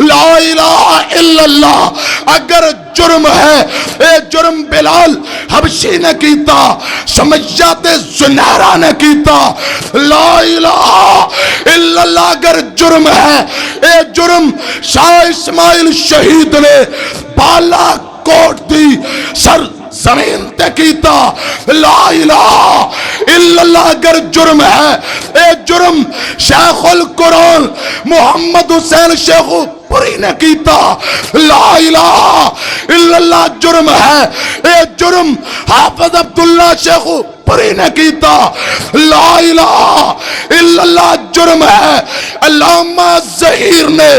لا الہ الا اللہ اگر جرم ہے، اے جرم بلال حبشی نے کیتا، سمیات زنیرہ نے کیتا۔ لا الہ الا اللہ اگر جرم ہے، اے جرم شاہ اسماعیل شہید نے بالا کوٹ دی سر زمین تے کیتا۔ لا الہ الا اللہ اگر جرم ہے، اے جرم شیخ القرآن محمد حسین شیخ پوری نے کیتا۔ لا الہ الا اللہ جرم ہے، اے جرم حافظ عبداللہ شیخ پوری نے کیتا۔ لا الہ الا اللہ جرم ہے، علامہ ظہیر نے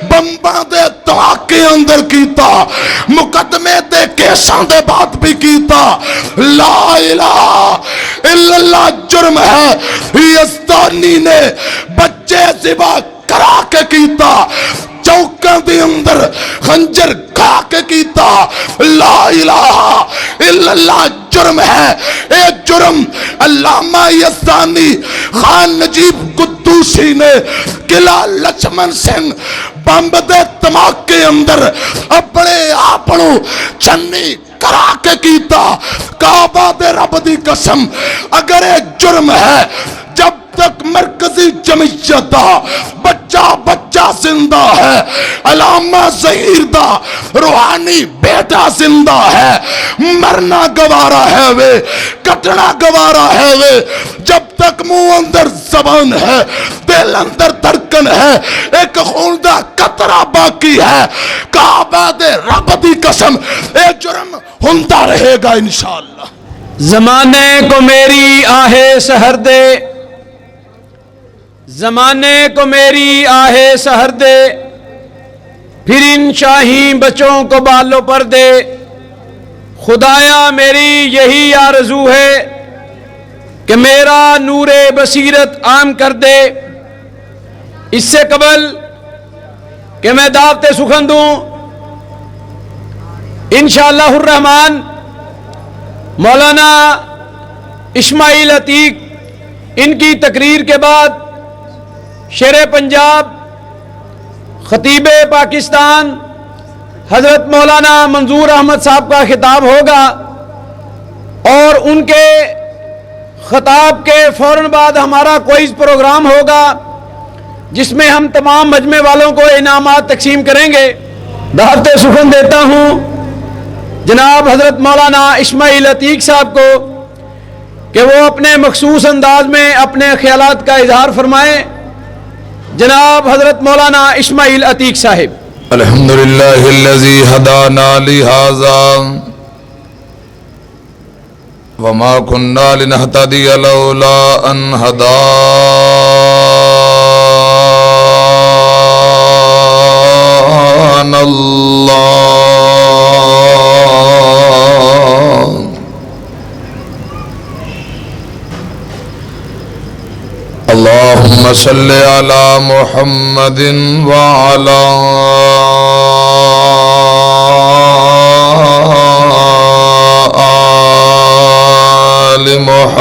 بمباں دے دھماکے اندر کیتا، مقدمے دے کیساں دے بات بھی کیتا۔ لا الہ الا اللہ جرم ہے، یزدانی نے بچے ذبح کرا کے کیتا، چوکاں دے اندر خنجر کھا کے کیتا۔ لا الہ الا اللہ جرم ہے، اے جرم علامہ یزدانی خان نجیب قدوسی نے قلعہ لچمن سنگھ بمب دے دھماکے اندر اپنے آپنوں چھنی کرا کے کیتا۔ کعبہ دے رب دی قسم اگر ایک جرم ہے، جب تک مرکزی جمعیت دا بچہ زندہ ہے، علامہ ظہیر دا روحانی بیٹا زندہ ہے، مرنا گوارا ہے وے، کٹنا گوارا ہے وے، جب تک منہ اندر زبان ہے، دل اندر دھڑکن ہے، ایک خون دا قطرہ باقی ہے، کعبہ دے رب دی قسم اے جرم ہوندا رہے گا انشاءاللہ۔ زمانے کو میری آہے سحر دے، زمانے کو میری آہے سحر دے، پھر ان شاہین بچوں کو بالوں پر دے۔ خدایا میری یہی آرزو ہے کہ میرا نور بصیرت عام کر دے۔ اس سے قبل کہ میں دعوت سخن دوں، انشاءاللہ الرحمن مولانا اسماعیل عتیق ان کی تقریر کے بعد شیر پنجاب خطیب پاکستان حضرت مولانا منظور احمد صاحب کا خطاب ہوگا، اور ان کے خطاب کے فوراً بعد ہمارا کوئز پروگرام ہوگا جس میں ہم تمام مجمع والوں کو انعامات تقسیم کریں گے۔ دعوت سخن دیتا ہوں جناب حضرت مولانا اسماعیل عتیق صاحب کو کہ وہ اپنے مخصوص انداز میں اپنے خیالات کا اظہار فرمائیں۔ جناب حضرت مولانا اسماعیل عتیق صاحب۔ الحمدللہ الذی ہدانا لہذا وما کننا لنہتدی لولا ان ہدانا اللہ۔ اللہم صل علی محمد وعلی آل محمد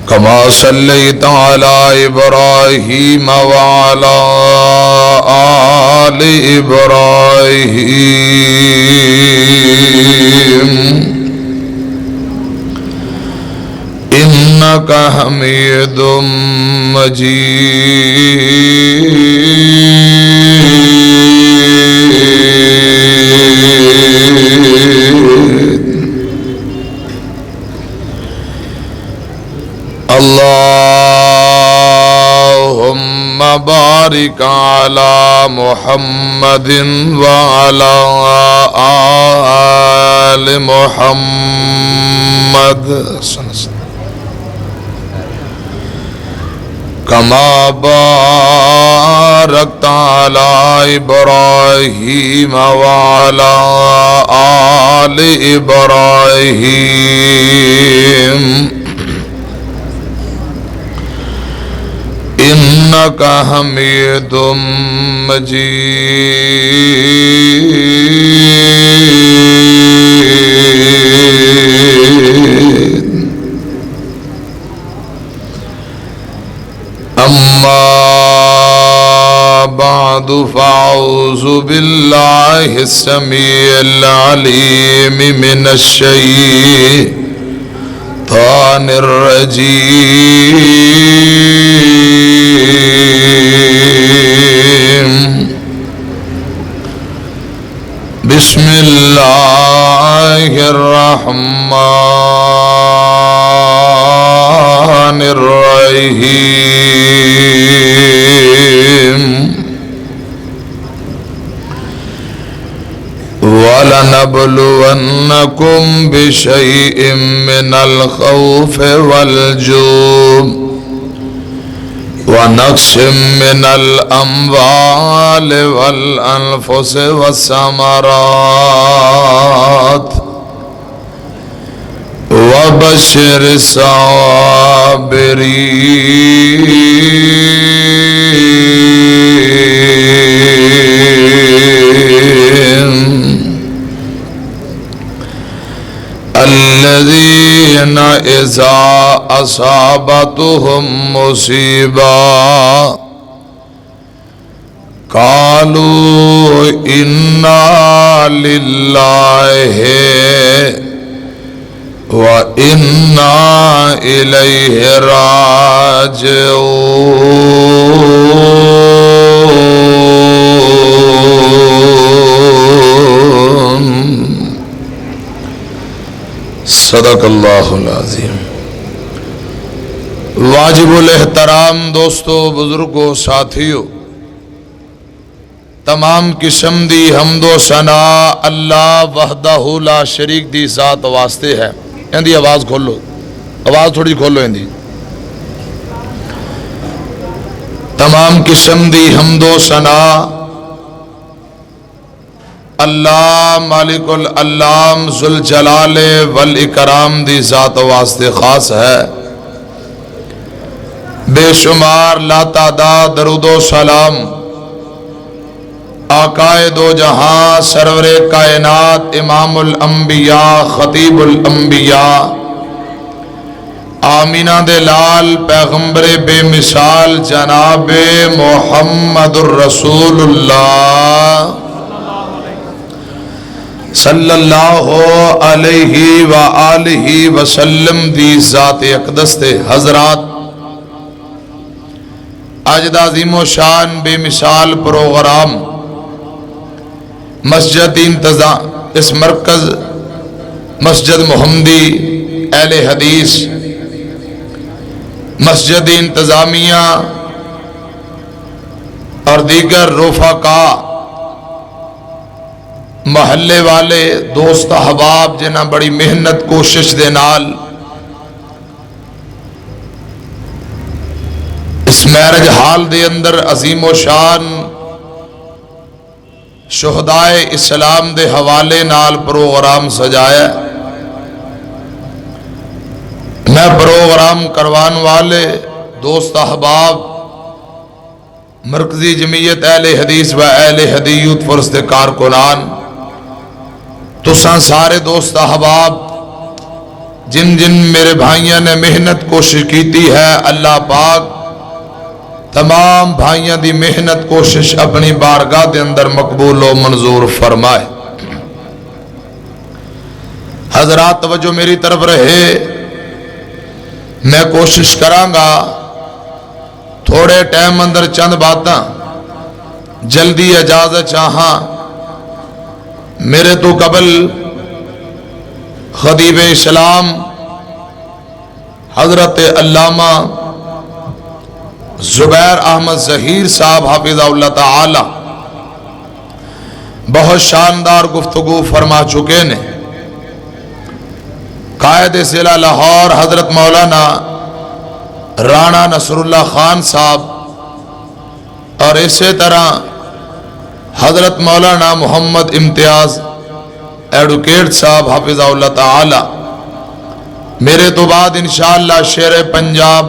کما صلیت علی ابراہیم وعلی آل ابراہیم انک حمید مجید۔ اللہم بارک علی محمد وعلی آل محمد کما بارکت علی ابراہیم وعلی آل ابراہیم انک حمید مجید۔ بعد فأعوذ بالله السميع العليم من الشيطان الرجيم بسم الله الرحمن الرحيم وَلَنَبْلُوَنَّكُمْ بِشَيْءٍ مِّنَ الْخَوْفِ وَالْجُوعِ وَنَقْصٍ مِّنَ الْأَمْوَالِ وَالْأَنفُسِ وَالثَّمَرَاتِ وَبَشِّرِ الصَّابِرِينَ الذين إذا أصابتهم مصيبة قالوا إنا لله وإنا إليه راجعون صدق اللہ العظیم۔ واجب الاحترام دوستو، بزرگوں، ساتھیو، تمام قسم دی حمد و ثنا اللہ وحدہ لا شریک دی ذات واسطے ہے۔ اندھی آواز کھولو، آواز تھوڑی کھولو اندھی۔ تمام قسم دی حمد و ثنا اللہ مالک العلام ذوالجلال والاکرام دی ذات واسطے خاص ہے۔ بے شمار لا تعداد درود و سلام آقائے دو جہاں سرور کائنات امام الانبیاء خطیب الانبیاء آمینہ دے لال پیغمبر بے مثال جناب محمد الرسول اللہ صلی اللہ علیہ وآلہ وسلم دی ذات اقدس دے حضرات، آج دا عظیم و شان بے مثال پروگرام مسجد انتظام اس مرکز مسجد محمدی اہل حدیث مسجد انتظامیہ اور دیگر رفقاء محلے والے دوست احباب جنہاں بڑی محنت کوشش دے نال اس میرج حال دے اندر عظیم و شان شہدائے اسلام دے حوالے نال پروگرام سجایا۔ میں پروگرام کروان والے دوست احباب مرکزی جمعیت اہل حدیث و اہل حدیث فرست کارکنان تساں سارے دوست احباب جن جن میرے بھائیاں نے محنت کوشش کیتی ہے، اللہ پاک تمام بھائیاں دی محنت کوشش اپنی بارگاہ دے اندر مقبول و منظور فرمائے۔ حضرات توجہ میری طرف رہے، میں کوشش کرانگا تھوڑے ٹائم اندر چند باتاں جلدی اجازت چاہاں۔ میرے تو قبل خطیب اسلام حضرت علامہ زبیر احمد ظہیر صاحب حافظہ اللہ تعالی بہت شاندار گفتگو فرما چکے نے۔ قائد ضلع لاہور حضرت مولانا رانا نصر اللہ خان صاحب اور اسی طرح حضرت مولانا محمد امتیاز ایڈوکیٹ صاحب حافظہ اللہ تعالی، میرے تو بعد انشاءاللہ شیر پنجاب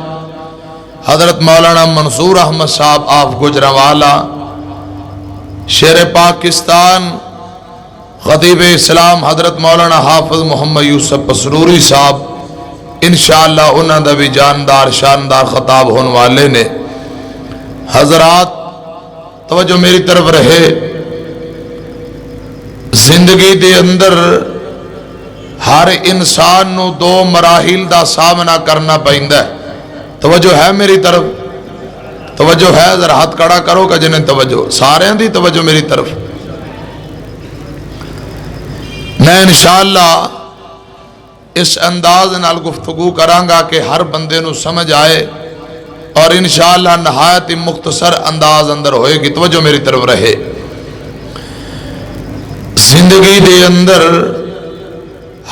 حضرت مولانا منصور احمد صاحب آف گجرانوالہ، شیر پاکستان خطیب اسلام حضرت مولانا حافظ محمد یوسف پسروری صاحب انشاءاللہ انہاں دا بھی جاندار شاندار خطاب ہونے والے نے۔ حضرات توجہ میری طرف رہے. زندگی دے اندر ہر انسان نو دو مراحل دا سامنا کرنا پیندا ہے. توجہ ہے میری طرف؟ توجہ ہے؟ ذرا ہاتھ کڑا کرو کہ جنہیں توجہ سارے دی توجہ میری طرف. میں انشاءاللہ اس انداز نال گفتگو کرانگا کہ ہر بندے نو سمجھ آئے اور انشاءاللہ نہایت مختصر انداز اندر ہوئے گی. توجہ میری طرف رہے. زندگی دے اندر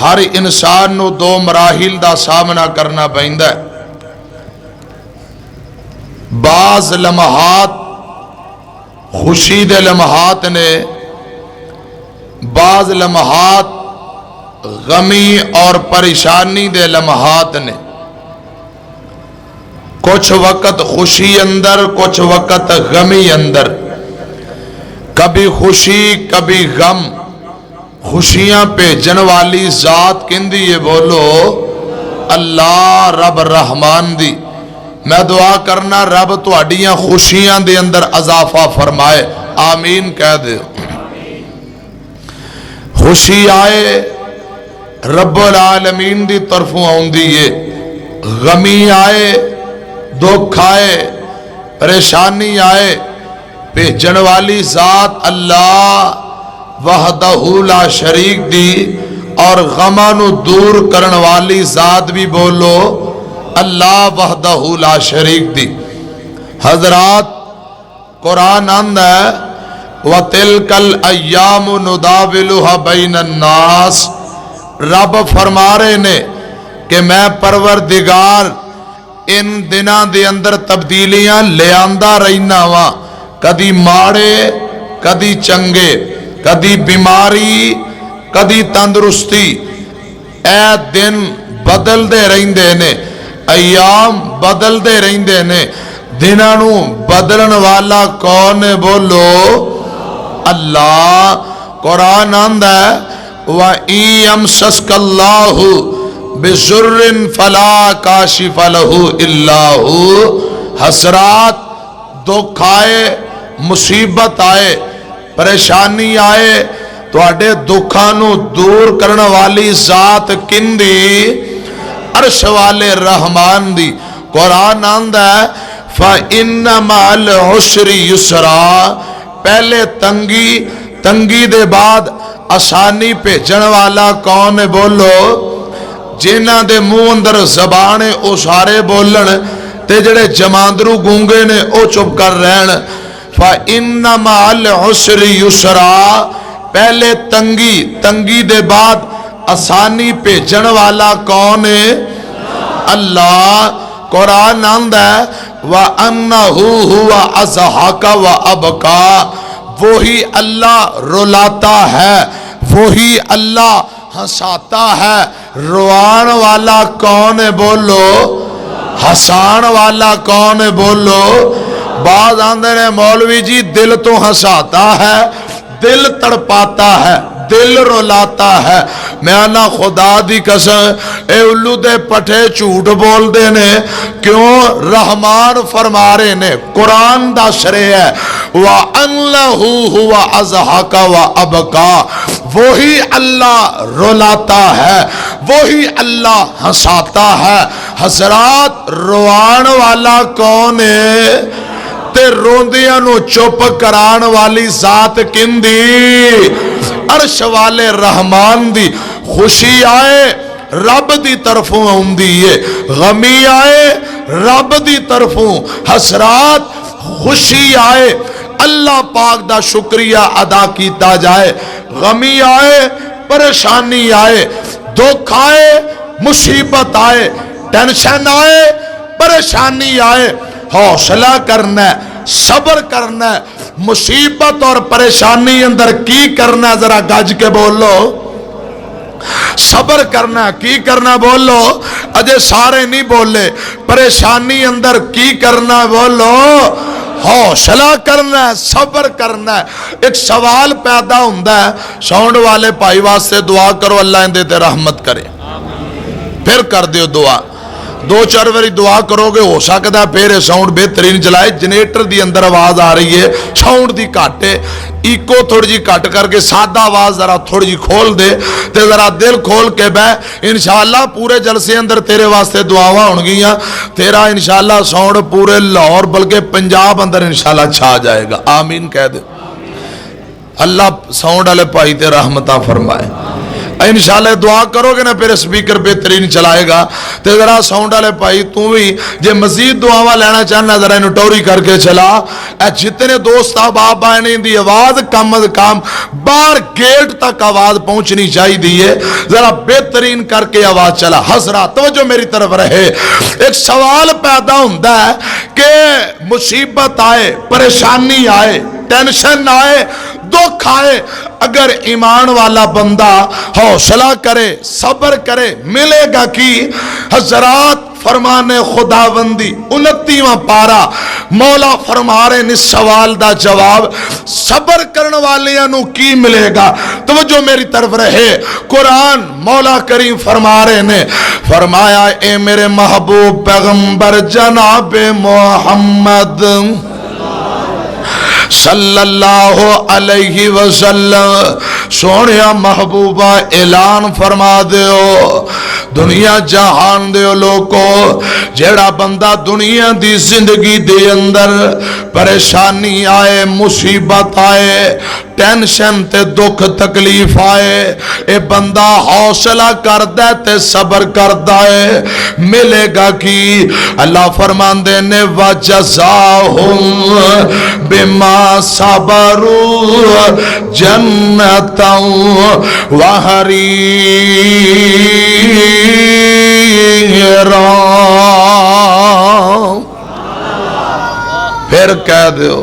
ہر انسان نو دو مراحل دا سامنا کرنا پیندا ہے. بعض لمحات خوشی دے لمحات نے، بعض لمحات غمی اور پریشانی دے لمحات نے. کچھ وقت خوشی اندر، کچھ وقت غمی اندر. کبھی خوشی کبھی غم. خوشیاں بھیجن والی ذات کندی ہے؟ بولو اللہ رب رحمان دی. میں دعا کرنا رب تہاڈیاں خوشیاں دے اندر اضافہ فرمائے. آمین کہہ دے. خوشی آئے رب العالمین دی طرفوں آؤندی ہے. غمی آئے، دکھ آئے، پریشانی آئے، بھیجن والی ذات اللہ وحدہ لا شریک دی اور غمانو دور کرن والی ذات بھی بولو اللہ وحدہ لا شریک دی. حضرات قرآن آندہ ہے وَتِلْكَ الْأَيَّامُ نُدَاوِلُهَا بَيْنَ النَّاسِ. رب فرما رہے نے کہ میں پروردگار ان دنوں دے اندر تبدیلیاں لے آندہ رہنا وا. کدی ماڑے کدی چنگے، کدی بیماری کدی تندرستی. اے دن بدل دے رہندے نے، ایام بدل دے رہندے نے. دنانو بدلن والا کون ہے؟ بولو اللہ. قرآن آندہ ہے وَإِن يَمْسَسْكَ اللَّهُ بِضُرٍّ فَلَا كَاشِفَ لَهُ إِلَّا هُوَ. حسرات، دکھ آئے، مصیبت آئے، پریشانی آئے، تواڈے دکھانو دور کرنے والی ذات کندی؟ عرش والے رحمان دی. قرآن آندہ ہے فَإِنَّ مَعَ الْعُسْرِ يُسْرًا. پہلے تنگی، تنگی دے بعد آسانی بھیجن والا کون ہے؟ بولو جنہاں دے منہ اندر زبانے او سارے بولن تے جڑے جماندرو گونگے نے او چپ کر رہن. فَإِنَّ مَعَ الْعُسْرِ يُسْرًا. پہلے تنگی، تنگی دے بعد آسانی بھیجن والا کون ہے؟ اللہ. قرآن آندہ ہے وَأَنَّهُ هُوَ أَضْحَكَ وَأَبْكَى. وہی اللہ رلاتا ہے، وہی اللہ ہنساتا ہے. روان والا کون ہے؟ بولو ہسان والا کون ہے؟ بولو. بعض آندے نے مولوی جی دل تو ہنساتا ہے، دل تڑپاتا ہے، دل رلاتا ہے. میں آنا خدا دی قسم اے الو دے پٹھے جھوٹ بول دے نے. کیوں؟ رحمان فرما رہے نے، قرآن دس رہے ہے وَأَنَّهُ هُوَ أَضْحَكَ وَأَبْكَى. وہی اللہ رلاتا ہے، وہی اللہ ہنساتا ہے. حضرات روان والا کون ہے تے روندیاں نو چپ کران والی ذات کندی؟ عرش والے رحمان دی. خوشی آئے رب دی طرفوں آؤندی ہے، غمی آئے رب دی طرفوں. حسرات خوشی آئے اللہ پاک دا شکریہ ادا کیتا جائے. غمی آئے پریشانی آئے، دکھ آئے مصیبت آئے، ٹینشن آئے پریشانی آئے، حوصلہ کرنا ہے، صبر کرنا ہے. مصیبت اور پریشانی اندر کی کرنا؟ ذرا گج کے بولو. صبر کرنا کی کرنا؟ بولو. اجے سارے نہیں بولے. پریشانی اندر کی کرنا؟ بولو حوصلہ کرنا ہے، صبر کرنا ہے. ایک سوال پیدا ہوتا ہے، ساؤنڈ والے بھائی واسطے دعا کرو اللہ اندے تے رحمت کرے. پھر کر دیو دعا. دو چار باری دعا کرو گے ہو سکتا ہے پھر ساؤنڈ بہترین چلائے. جنریٹر دی اندر آواز آ رہی ہے ساؤنڈ دی گھٹ ہے, ایکو تھوڑی جی کٹ کر کے سادہ آواز ذرا تھوڑی جی کھول دے تے ذرا دل کھول کے بہ. انشاءاللہ پورے جلسے اندر تیرے واسطے دعاواں ہون گیاں. تیرا انشاءاللہ ساؤنڈ پورے لاہور بلکہ پنجاب اندر انشاءاللہ چھا جائے گا. آمین کہہ دے. اللہ ساؤنڈ والے بھائی تے رحمتہ فرمائے. انشاءاللہ دعا کرو گے نا پھر سپیکر بہترین چلائے گا. تے ذرا ساؤنڈ والے بھائی تو بھی جے مزید دعاواں لینا چاہنا ذرا انہوں ٹوری کر کے چلا. اے جتنے دوست احباب آئے نے دی آواز کم از کم باہر گیٹ تک آواز پہنچنی چاہیے. ذرا بہترین کر کے آواز چلا. حضرات توجہ میری طرف رہے. ایک سوال پیدا ہوتا ہے کہ مصیبت آئے, پریشانی آئے, ٹینشن آئے, دکھ آئے, اگر ایمان والا بندہ حوصلہ کرے, صبر کرے, ملے گا کی؟ حضرات فرمان خداوندی 29واں پارا مولا فرما رہے ہیں اس سوال دا جواب صبر کرن والیاں نو کی ملے گا. توجہ میری طرف رہے. قرآن مولا کریم فرما رہے ہیں, فرمایا اے میرے محبوب پیغمبر جناب محمد صلی اللہ علیہ وسلم, سونیا محبوبہ اعلان فرما دیو دنیا جہان دیو لوگو, جیڑا بندہ دنیا دی زندگی دے اندر پریشانی آئے, مصیبت آئے, ٹینشن تے دکھ تکلیف آئے, اے بندہ حوصلہ کردہ تے صبر کردہ ہے, ملے گا کی؟ اللہ فرمان دینے وَجَزَاهُمْ بِمَا صَبَرُوا جَنَّةً وَحَرِيرًا. پھر کہہ دیو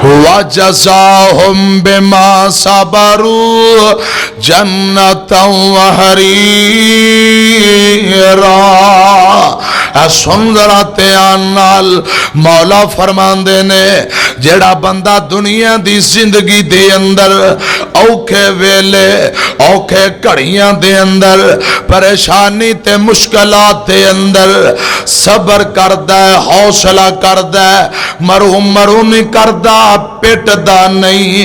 وَجَزَاهُمْ بِمَا صَبَرُوا جَنَّةً وَحَرِيرًا. سن ذرا تیان نال مولا فرمان دینے, جیڑا بندہ دنیا دی زندگی دے اندر اوکھے ویلے, اوکھے کڑیاں دے اندر, پریشانی تے مشکلات دے اندر صبر کردہ ہے, حوصلہ کردہ ہے, مرہومی کردہ, پیٹ دا نہیں,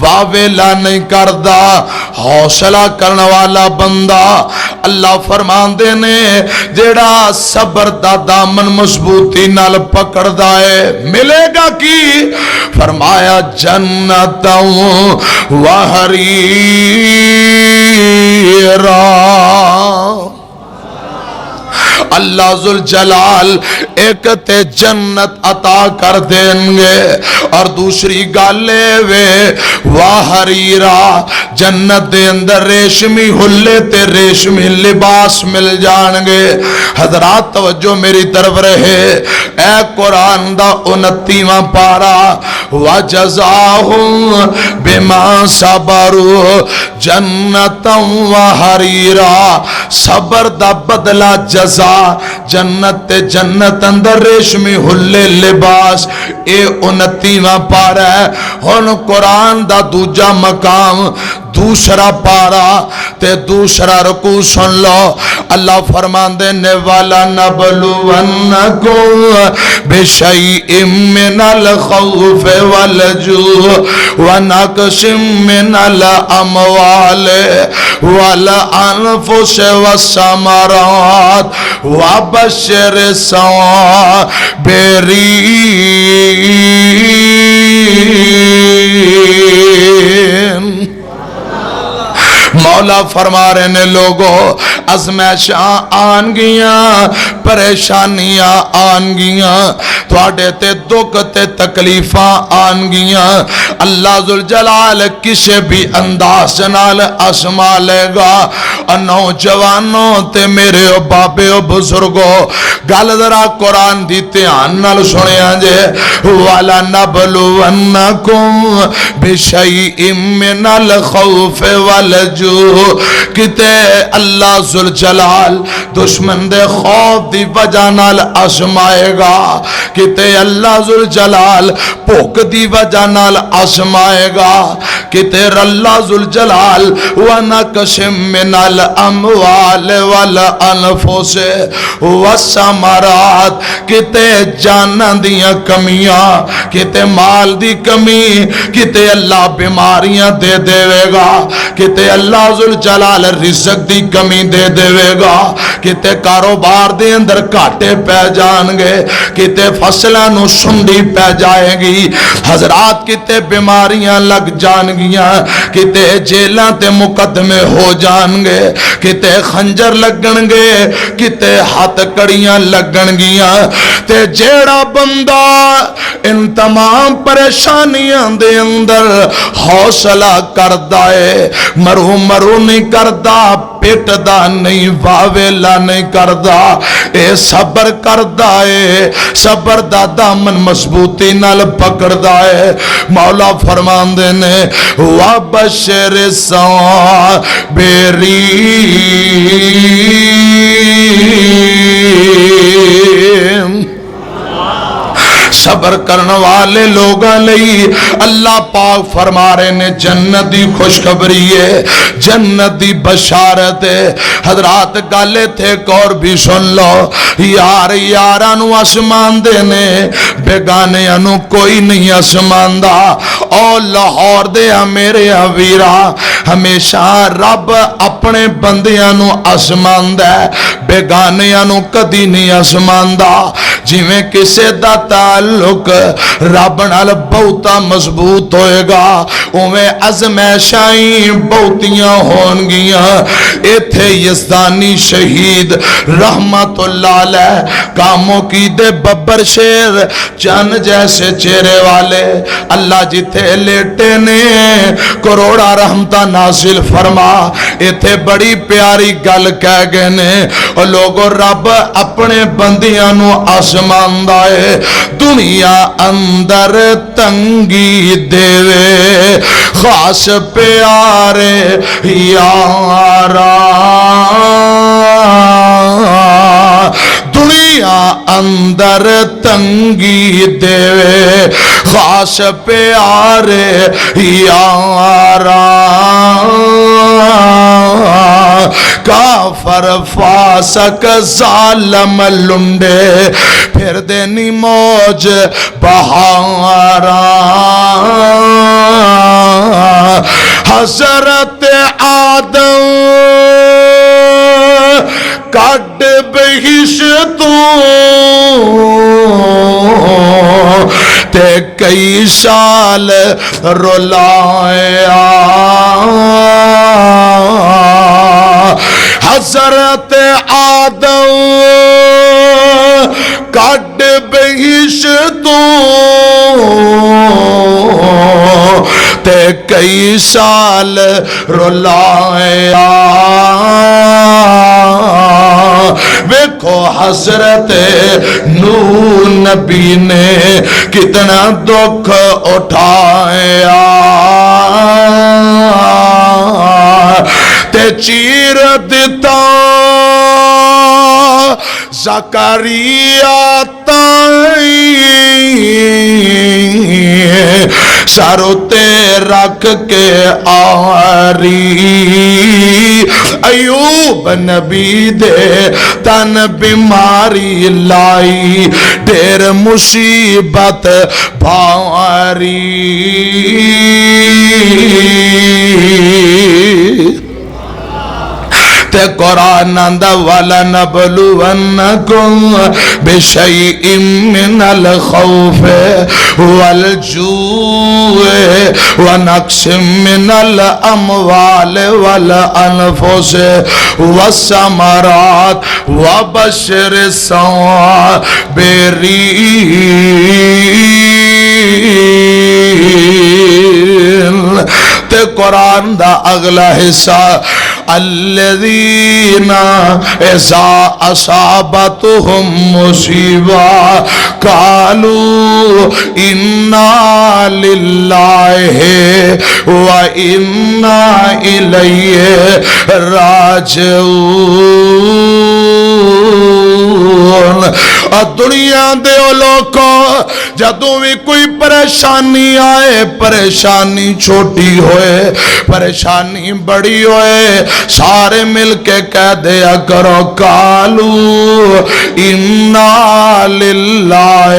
واویلا نہیں کردہ, حوصلہ کرنے والا بندہ اللہ فرمان دینے جیڑا صبر دا دامن مضبوطی نال پکڑ دائے, ملے گا کی؟ فرمایا جنتا وحریرا. اللہ ذوالجلال ایک تے جنت عطا کر دیں گے, اور دوسری گالے وے وحریرا, جنت دے اندر ریشمی حلے تے ریشمی لباس مل جان گے. حضرات توجہ میری طرف رہے. اے قرآن دا 29واں پارا وَجَزَاهُمْ بِمَا صَبَرُوا جَنَّةً وَحَرِيرًا. صبر دا بدلہ جزا جنت تے جنت اندر ریشمی حلے لباس. اے 29واں پارا ہے. ہن قرآن دا دوجا مقام دوسرا پارا تے دوسرا رکوع سن لو. اللہ فرمان دینے والا نبلونکم بشیء من الخوف والجوع ونقص من الاموال والانفس والثمرات وبشر الصابرین. مولا فرما رہے نے لوگوں ازمائشاں آن گیاں, پریشانیاں آن گیاں, تواڈے تے دکھ تے تکلیفاں آن گیاں. اللہ ذوالجلال کسے بھی انداز نال آزما لے گا. نوجوانوں تے میرے او بابے او بزرگوں گل ذرا قرآن دی دھیان نال سنیا جے. والا نبلونکم بشیء من الخوف والجوع, کتے اللہ ذوالجلال دشمن دے خوف دی وجہ نال آزمائے گا کتے اللہ ذوالجلال بھوک دی وجہ نال آزمائے گا کتے اللہ ذوالجلال وَنَقْصٍ مِّنَ الْأَمْوَالِ وَالْأَنفُسِ وَالثَّمَرَاتِ کتے جاناں دیاں کمیاں کتے مال دی کمی کتے اللہ بیماریاں دے دے گا کتے اللہ ذوالجلال رزق دی کمی دے دے گا کتے کاروبار دے اندر کاٹے پہ جان گے کتے فصلہ نو سنڈی پہ جائے گی حضرات کتے بیماریاں لگ جان گیاں کتے جیلاں تے مقدمے ہو جان گے کتے خنجر لگن گے کتے ہاتھ کڑیاں لگن گیاں تے جیڑا بندہ ان تمام پریشانیاں دے اندر حوصلہ کردہ ہے مرو مرو نہیں کردہ پیٹ دا نہیں واویلا نہیں کردہ اے صبر کردہ ہے صبر دا دامن مضبوطی نال پکڑدہ ہے مولا فرمان دینے وَبَشِّرِ الصَّابِرِينَ صبر کرنے والے لوگاں لئی اللہ پاک فرما رہے نے جنت دی خوشخبری ہے جنت دی بشارت ہے حضرات گالے تھے اور بھی سن لو یار یارانو آسمان دینے بیگانے انو کوئی نہیں آسمان دا او لاہور دیا میرے ویرا ہمیشہ رب اپنے بندیانو آسمان دے بیگانیانو کدی نہیں آسمان دا جویں کسے دا تعلق رب نال بہتا مضبوط ہوئے گا اویں ازمائشائیں بہتیاں ہون گیاں ایتھے یزدانی شہید رحمت اللہ علیہ کاموں کی دے ببر شیر چن جیسے چہرے والے اللہ جتے لیٹے نے کروڑا رحمتہ نازل فرما ایتھے بڑی پیاری گل کہہ گئے نے اور لوگوں رب اپنے بندیانو آسمان دائے دنیا اندر تنگی دیوے خاص پیارے یاران دنیا اندر تنگی دیوے خاص پیارے یاران کافر فاسق ظالم لنڈے پھر دینی موج بہاراں حضرت آدم کڈ بہشتوں تے کئی سال رلایا حضرت آدم کڈ بہشتوں تے کئی سال رلایا ویکھو حضرت نوح نبی نے کتنا دکھ اٹھایا تے چیر دیتا زکریا تائیں سروتے رکھ کے آری ایوب نبی دے تن بیماری لائی ڈیر مصیبت بھاری تے قرآن اندہ وَلَنَبْلُوَنَّكُمْ بِشَيْءٍ مِّنَ الْخَوْفِ وَالْجُوعِ وَنَقْصٍ مِّنَ الْأَمْوَالِ وَالْأَنفُسِ وَالثَّمَرَاتِ وَبَشِّرِ الصَّابِرِينَ تے قرآن دا اگلا حصہ الذین اذا اصابتهم مصیبہ قالوا انا للہ وانا الیہ راجعون دنیا دے لوکو جدوں بھی کوئی پریشانی آئے، پریشانی چھوٹی ہوئے پریشانی بڑی ہوئے، سارے مل کے کہہ دیا کرو قالو انا للہ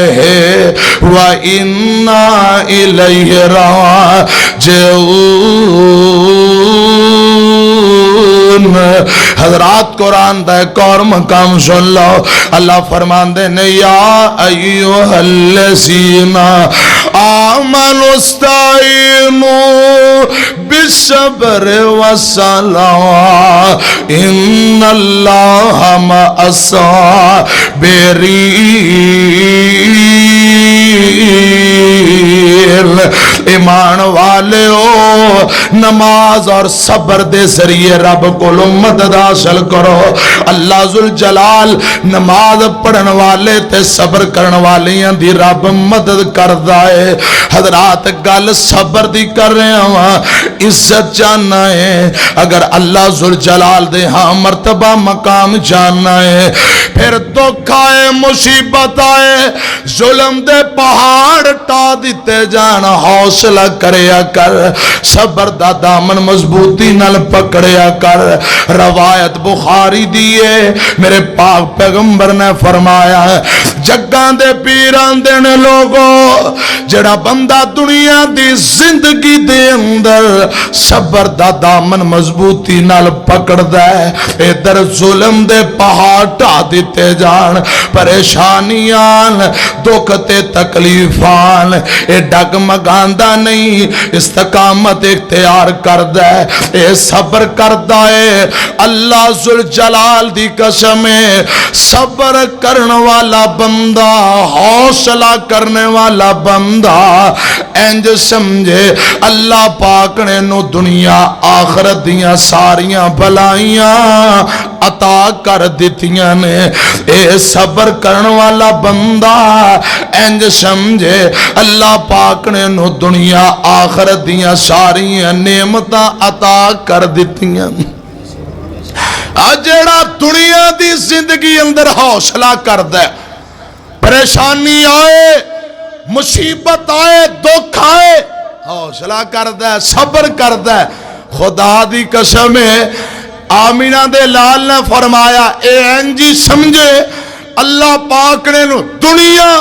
و انا الیہ راجعون۔ حضرات قرآن دا ایک اور مقام سن لو، اللہ فرماندے نے یا ایوہ الذین آمنوا استعینوا بالصبر والصلاۃ ان اللہ مع الصابرین۔ ایمان والے ہو، نماز اور صبر دے ذریعے رب کو مدد حاصل کرو۔ اللہ ذوالجلال نماز پڑھن والے تے صبر کرن والیاں دی رب مدد کردا ہے۔ حضرات گل صبر دی کر رہے ہاں، عزت جاننا ہے، اگر اللہ ذوالجلال دے ہاں مرتبہ مقام جاننا ہے، پھر دکھ آئے مصیبت آئے ظلم دے پہاڑ ٹا دیتے جان، حوصلہ کریا کر، صبر دا دامن مضبوطی نال پکڑیا کر۔ روایت بخاری دیئے میرے پاک پیغمبر نے فرمایا جگاں دے پیران دین لوگوں، جڑا بندہ دنیا دی زندگی دے اندر صبر دا دامن مضبوطی نال پکڑ دے، ادھر ظلم دے پہاڑ ٹا دیتے جان، پریشانیاں دکھ تے تکلیفان اے ڈگمگاندا نہیں، استقامت اختیار کر دے، اے صبر کر دے۔ اللہ ذوالجلال دی قسم ہے، صبر کرنے والا بندہ، حوصلہ کرنے والا بندہ انج سمجھے اللہ پاک نے نو دنیا آخرت دیاں ساریاں بھلائیاں عطا کر دیتیاں نے۔ اے صبر کرنے والا بندہ انج سمجھے اللہ پاک نے نو دنیا آخرت دیاں ساریاں نعمتاں عطا کر دیتیاں۔ جڑا دنیا دی زندگی اندر حوصلہ کر دے، پریشانی آئے مصیبت آئے دکھ آئے حوصلہ کر دے، صبر کر دے، خدا دی قسم ہے آمینہ دے لال نے فرمایا اے انجی سمجھے اللہ پاک نے دنیا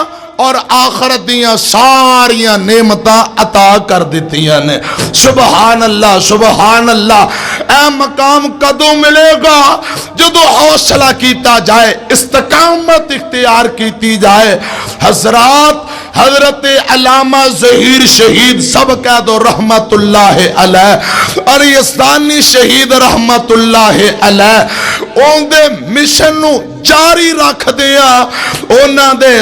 اور آخرت دیاں ساریاں نعمتاں عطا کر دیتیاں نے۔ سبحان اللہ سبحان اللہ۔ اے مقام کدوں ملے گا؟ جدو حوصلہ کیتا جائے، استقامت اختیار کیتی جائے۔ حضرات حضرت علامہ ظہیر شہید سب کہہ دو رحمت اللہ علیہ، اور یزدانی شہید رحمت اللہ علیہ، اون دے مشن نو جاری رکھ دیا، اونا دے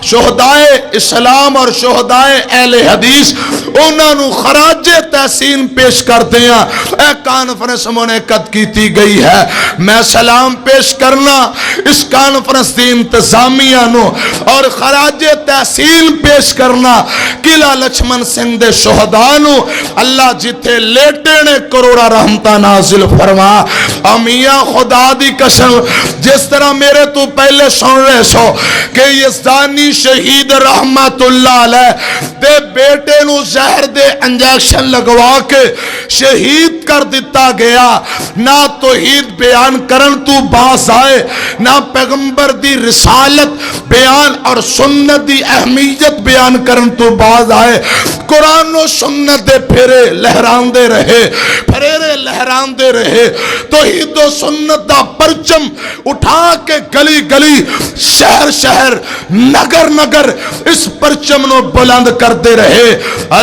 شہدائے اسلام اور شہدائے اہل حدیث اونا نو خراج تحسین پیش کر دیا۔ اے کانفرنس منعقد کیتی گئی ہے، میں سلام پیش کرنا اس کانفرنس دی انتظامیہ نو اور خراج تحسین پیش کرنا قلعہ لچھمن سنگھ دے شہداء نو۔ اللہ جتھے لیٹے نے کروڑا رحمتہ نازل فرما۔ امیاں خدا دی قسم جس طرح میرے تو پہلے سن رہے سو کہ یزدانی شہید رحمت اللہ علیہ دے بیٹے نو زہر دے انجیکشن لگوا کے شہید کر دیتا گیا، نہ توحید بیان کرن تو باز آئے، نہ پیغمبر دی رسالت بیان اور سنت دی اہمیت بیان کرن تو باز آئے، قرآن و سنت دے پھرے لہران دے رہے، پھریرے لہران دے رہے، توحید و سنت دا پرچم اٹھا کے گلی گلی شہر شہر نگر نگر اس پرچم نو بلند کرتے رہے۔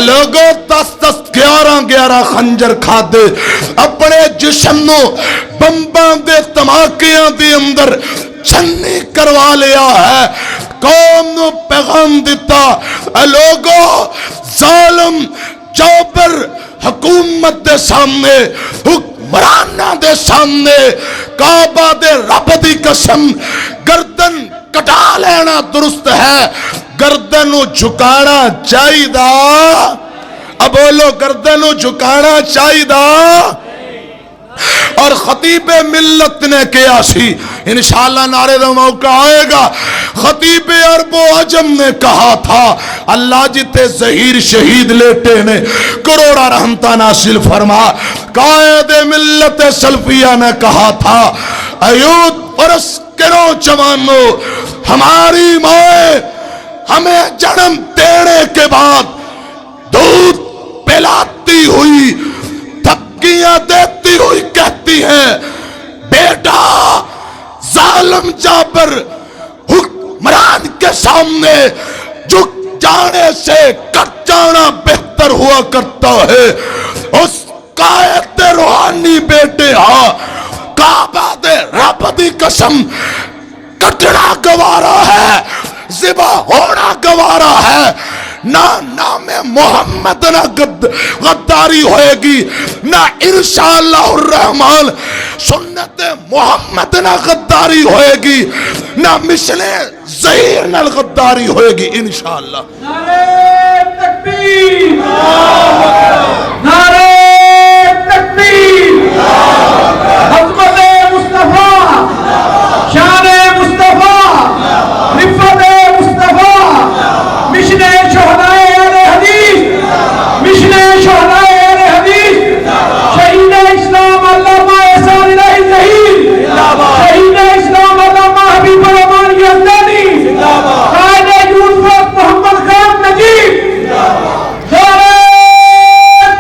لوگوں 10 11 خنجر کھا دے، اپنے جسم نو بمباں دے تماکیاں دے اندر چھنی کروا لیا ہے، قوم نو پیغام دیتا لوگوں ظالم جابر حکومت دے سامنے، حکمرانہ دے سامنے کعبہ دے رب دی قسم گردن کٹا لینا درست ہے، گردن جھکانا چاہیے دا، اب بولو گردن جھکانا چاہیے دا، اور خطیب ملت نے کیا سی انشاءاللہ نعرے دا موقع آئے گا. خطیب عرب و عجم نے کہا تھا اللہ جتے ظہیر شہید لیٹے نے کروڑا رحمتہ نازل فرما. قائد ملت سلفیہ نے کہا تھا ایود پرس کرو جوانو ہماری مائیں ہمیں جنم دینے کے بعد دودھ پلاتی ہوئی دھمکیاں دیتی ہوئی کہتی ہیں بیٹا ظالم جابر حکمران کے سامنے جھک جانے سے کٹ جانا بہتر ہوا کرتا ہے. اس قائد روحانی بیٹے ہاں کعبہ دے رب دی قسم کٹنا گوارا ہے ذبح ہونا گوارا ہے. نہ نام محمد نہ غداری ہوئے گی نہ انشاءاللہ الرحمن سنت محمد نہ غداری ہوئے گی نہ مثل ظہیر نہ غداری ہوئے گی انشاءاللہ. نعرہ تکبیر نعرہ تکبیر عظمت مصطفیٰ شان مصطفیٰ رفت مصطفیٰ مشن شہداء اہل حدیث مشن شہداء اہل حدیث شہید اسلام علامہ احسان الہی ظہیر شہید اسلام علامہ حبیب الرحمن یزدانی قائد یوسف محمد خان نجیب نعرہ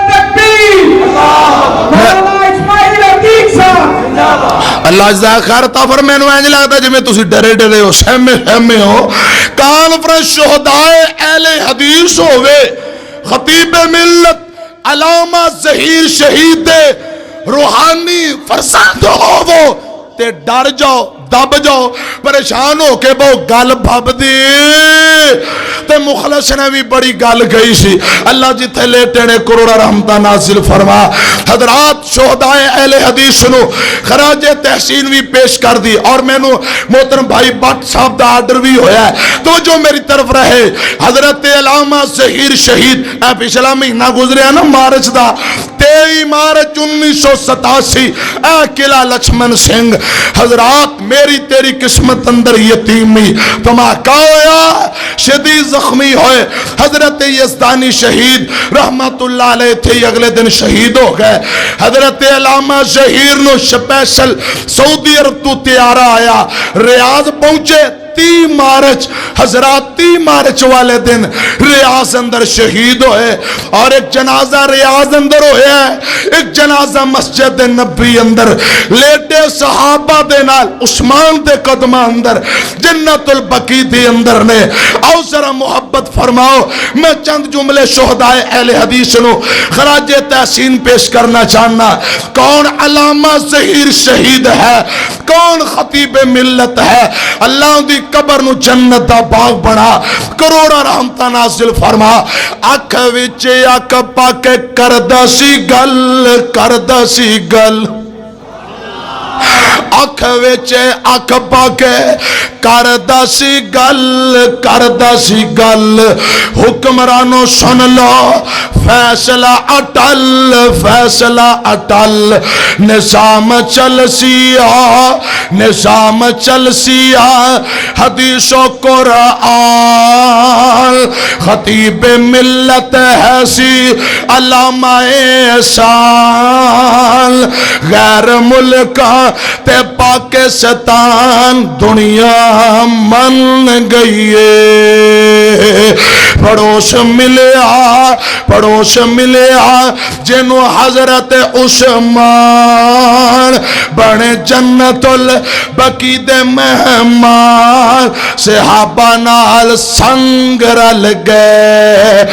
تکبیر مولانا اسماعیل عتیق صاحب. اللہ جزا خیر عطا فرمائے. مینوں انج لگدا جویں تسی ڈرے ڈرے ہو سہمے ہو. کانفرنس شہداء اہل حدیث ہوئے خطیب ملت علامہ ظہیر شہید روحانی فرزند ہوو تے ڈر جاؤ دب جاؤ پریشان ہو کے بہو گل بھب دی تے مخلص نے بھی بڑی گل گئی سی. اللہ جتھے لیٹے نے کروڑا رحمتہ نازل فرما. حضرات شہداء اہل حدیث نو خراج تحسین بھی پیش کر دی اور میں نو محترم بھائی بٹ صاحب دا آرڈر بھی ہویا ہے تو جو میری طرف رہے حضرت علامہ ظہیر شہید اے پچھلا مہینہ گزریا نا مارچ دا 23 مارچ 1987 اے قلعہ لکشمن سنگھ. حضرات میری تیری قسمت اندر یتیمی تمہاکا ہویا شدید زخمی ہوئے. حضرت یزدانی شہید رحمت اللہ علیہ تھے اگلے دن شہید ہو گئے. حضرت علامہ ظہیر نو سپیشل سعودی عرب تو تیارہ آیا ریاض پہنچے 30 مارچ. حضرات 30 مارچ والے دن ریاض اندر شہید ہوئے اور ایک جنازہ ریاض اندر ہویا ہے ایک جنازہ مسجد نبی اندر لیٹے صحابہ دے نال عثمان دے قدمہ اندر جنت البقیع دے اندر نے. آؤ ذرا محبت فرماؤ میں چند جملے شہداء اہل حدیث نو خراج تحسین پیش کرنا چاہنا. کون علامہ ظہیر شہید ہے کون خطیب ملت ہے. اللہ دی قبر نو جنت دا باغ بنا کروڑا رحمتہ نازل فرما. اکھ وچ اکھ پا کے کردا سی گل اکھ وچ اکھ پا کے کردا سی گل حکمرانو سن لو فیصلہ اٹل نظام چل سیا حدیث و قرآن خطیب ملت ہے سی علامہ احسان غیر ملک تے پاکستان دنیا من گئی پڑوس ملیا جنو حضرت عثمان بنے جنت البقیع دے مہمان. صحابہ نال سنگ رل گئے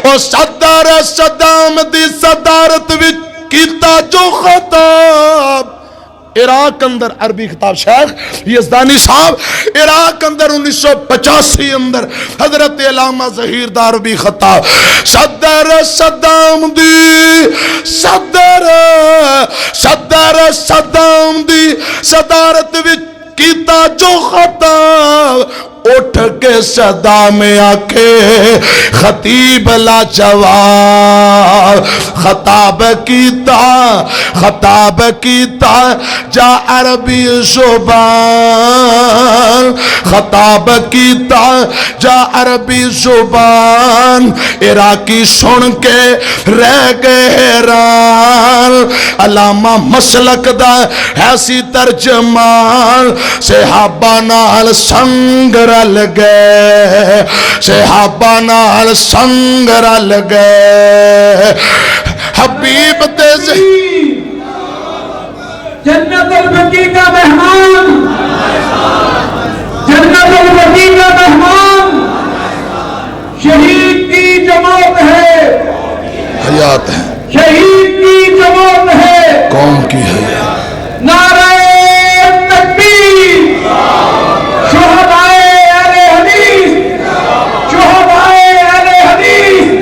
او صدام دی صدارت وچ کیتا جو خطاب عراق اندر عربی خطاب شیخ یزدانی صاحب عراق اندر 1985 اندر حضرت علامہ ظہیر دا عربی خطاب صدام دی صدارت وچ کیتا جو خطاب اٹھ کے صدا میں آکے خطیب لاجواب خطاب کیتا جا عربی زبان خطاب کیتا جا عربی زبان عراقی سن کے رہ گئے حیران علامہ مسلک دا ایسی ترجمان صحابہ نال سنگ رل گئے صحابہ نال سنگ رل گئے حبیب تے جنت البقیع کا مہمان جنت البقیع کا مہمان شہید کی جماعت ہے حیات ہے شہید کی جماعت ہے قوم کی حیات نعرہ تکبیر شہدائے اہل حدیث شہدائے اہل حدیث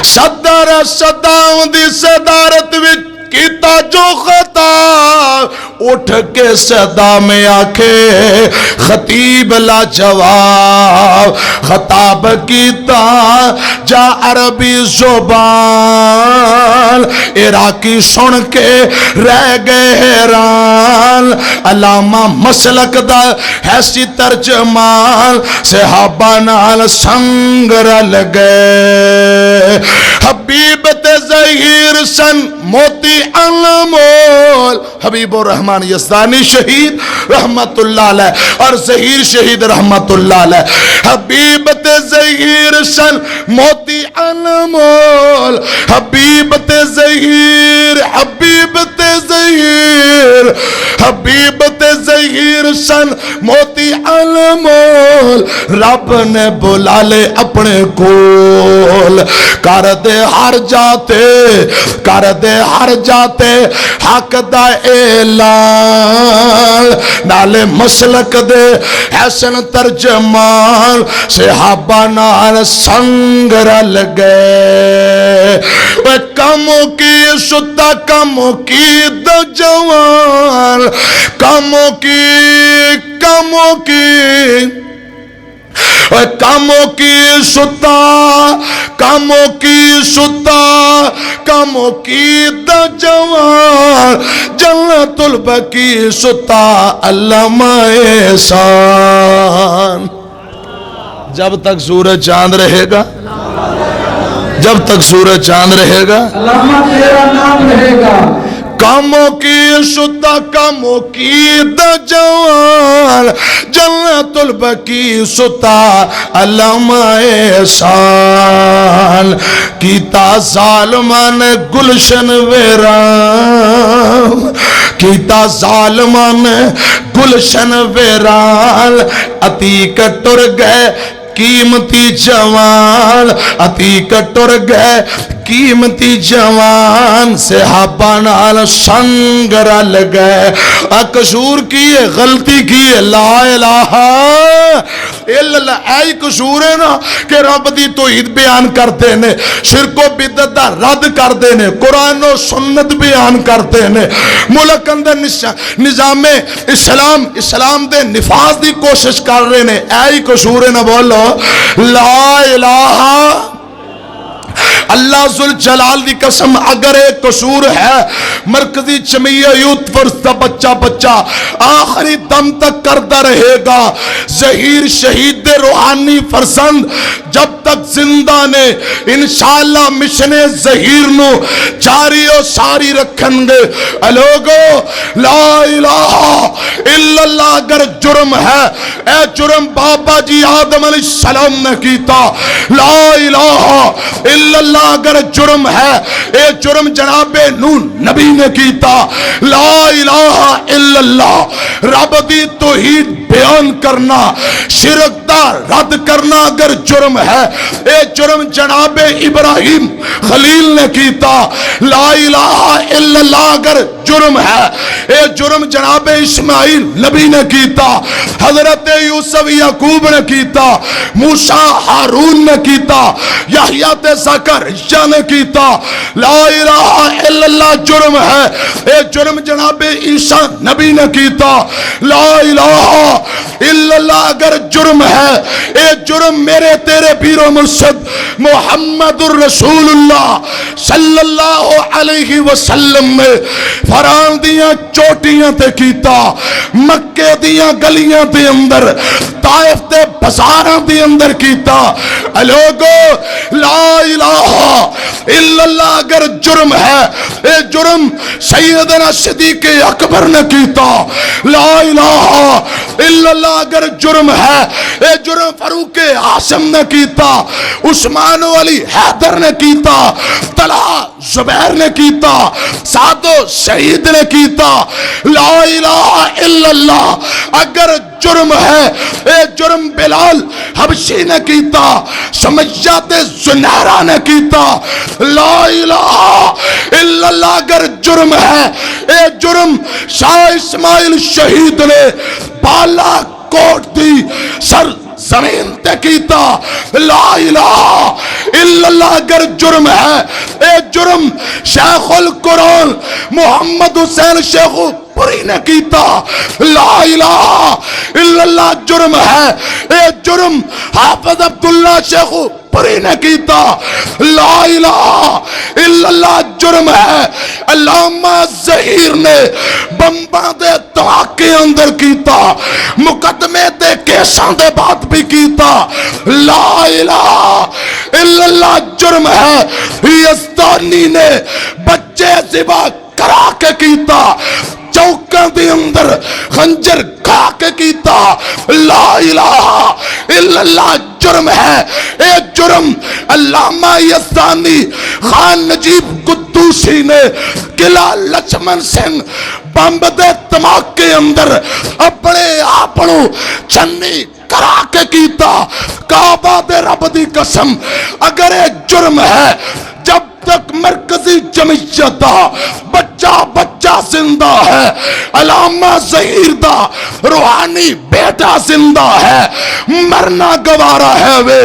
صدر صداؤں دی صدارت وچ کیتا جو خطاب اٹھ کے صدا میں آکے خطیب لاجواب خطاب کیتا جا عربی زبان عراقی سن کے رہ گئے حیران علامہ مسلک دا ایسی ترجمان صحابہ نال سنگ رل گئے حبیب تے ظہیر سن موتی انمول حبیب الرحمن یزدانی شہید رحمت اللہ علیہ اور ظہیر شہید رحمت اللہ علیہ حبیب تے ظہیر سن موتی انمول حبیب تے ظہیر حبیب تے ظہیر حبیب تے ظہیر سن موتی انمول رب نے بلا لے اپنے کول کر دے ہر جاتے حق دا اعلان نالے مسلک دے حسن ترجمان صحابہ نال سنگ رل گئے کموں کی ستا کموں کی دو جوان کموں کی دا جوان جنت البقیع ستا علامہ احسان جب تک سورج چاند رہے گا جب تک سورج چاند رہے گا علامہ تیرا نام رہے گا کاموں کی ستا کاموں کی دا جوان جنت البقیع ستا علامہ احسان کیتا ظالمان گلشن ویران کیتا ظالمان گلشن ویران عتیق ٹر گئے قیمتی جوان عتیق ٹر گئے قیمتی جوان صحابہ نال سنگ رل گئے قصور کی ہے غلطی کی ہے لا الہ الا اللہ ایئی قصور ہے نا کہ رب دی توحید بیان کرتے نے شرک و بدعت دا رد کرتے نے قرآن و سنت بیان کرتے نے ملک اندر نظام اسلام دے نفاذ دی کوشش کر رہے نے ایئی قصور ہے نا بولو لا الہ اللہ ذوالجلال دی قسم اگر ایک قصور ہے مرکزی جمعیہ یوتھ فرس دا بچہ آخری دم تک کرتا رہے گا ظہیر شہید دے روحانی فرزند جب تک زندہ نے انشاءاللہ مشن ظہیر نو جاری و ساری رکھن گے لوگو لا الہ الا اللہ اگر جرم ہے اے جرم بابا جی آدم علیہ السلام نے کیتا لا الہ الا اللہ اگر جرم ہے اے جرم جناب نون نبی نے کیتا لا الہ الا اللہ رب دی توحید بیان کرنا شرک دا رد کرنا اگر جرم ہے اے جرم جناب ابراہیم خلیل نے کیتا لا الہ الا اللہ اگر جرم ہے اے جرم جناب اسماعیل نبی نے کیتا حضرت یوسف یعقوب نے کیتا موسیٰ ہارون نے کیتا یحییٰ زکریا نے کیتا لا الہ الا اللہ جرم ہے اے جرم جناب عیسیٰ نبی نے کیتا لا الہ الا اللہ اگر جرم ہے، اے جرم میرے تیرے پیر و مرشد محمد الرسول اللہ صلی اللہ علیہ وسلم نے فران دیاں چوٹیاں تے کیتا، مکے دیاں گلیاں دے اندر، طائف تے بازاراں دے اندر کیتا۔ لوگو لا الہ الا اللہ اگر جرم ہے، اے جرم سیدنا صدیق اکبر نے کیتا۔ لا الہ الا اللہ اگر جرم ہے، اے جرم فاروق اعظم نے کیتا، عثمان و علی حیدر نے کیتا، طلحہ زبیر نے کیتا، سعد و سعید نے کیتا۔ لا الہ الا اللہ اگر جرم ہے، اے جرم بلال حبشی نے کیتا، سمیات زنیرہ نے کیتا۔ لا الہ الا اللہ اگر جرم ہے، اے جرم شاہ اسماعیل شہید نے بالا کوٹ دی سر زمین تے کیتا۔ لا الہ الا اللہ اگر جرم ہے، اے جرم شیخ القرآن محمد حسین شیخ پوری نے کیتا۔ لا الہ الا اللہ جرم ہے، اے جرم حافظ عبداللہ شیخ پوری نے کیتا۔ لا الہ الا اللہ جرم ہے، علامہ ظہیر نے بمباں دے دھماکے اندر کیتا، مقدمے دے کیساں دے بات بھی کیتا۔ لا الہ الا اللہ جرم ہے، یزدانی نے بچے ذبح کرا کے کیتا، چوکاں دے اندر خنجر کھا کے کیتا۔ لا الہ الا اللہ جرم ہے، اے جرم علامہ یزدانی خان نجیب قدوسی نے قلعہ لچمن سنگھ بمب دے دھماکے اندر اپنے آپنوں چنی کرا کے کیتا۔ کعبہ دے رب دی قسم اگر اے جرم ہے، جب تک مرکزی جمعیت دا بچہ بچہ زندہ ہے، علامہ ظہیر دا روحانی بیٹا زندہ ہے، مرنا گوارا ہے وے،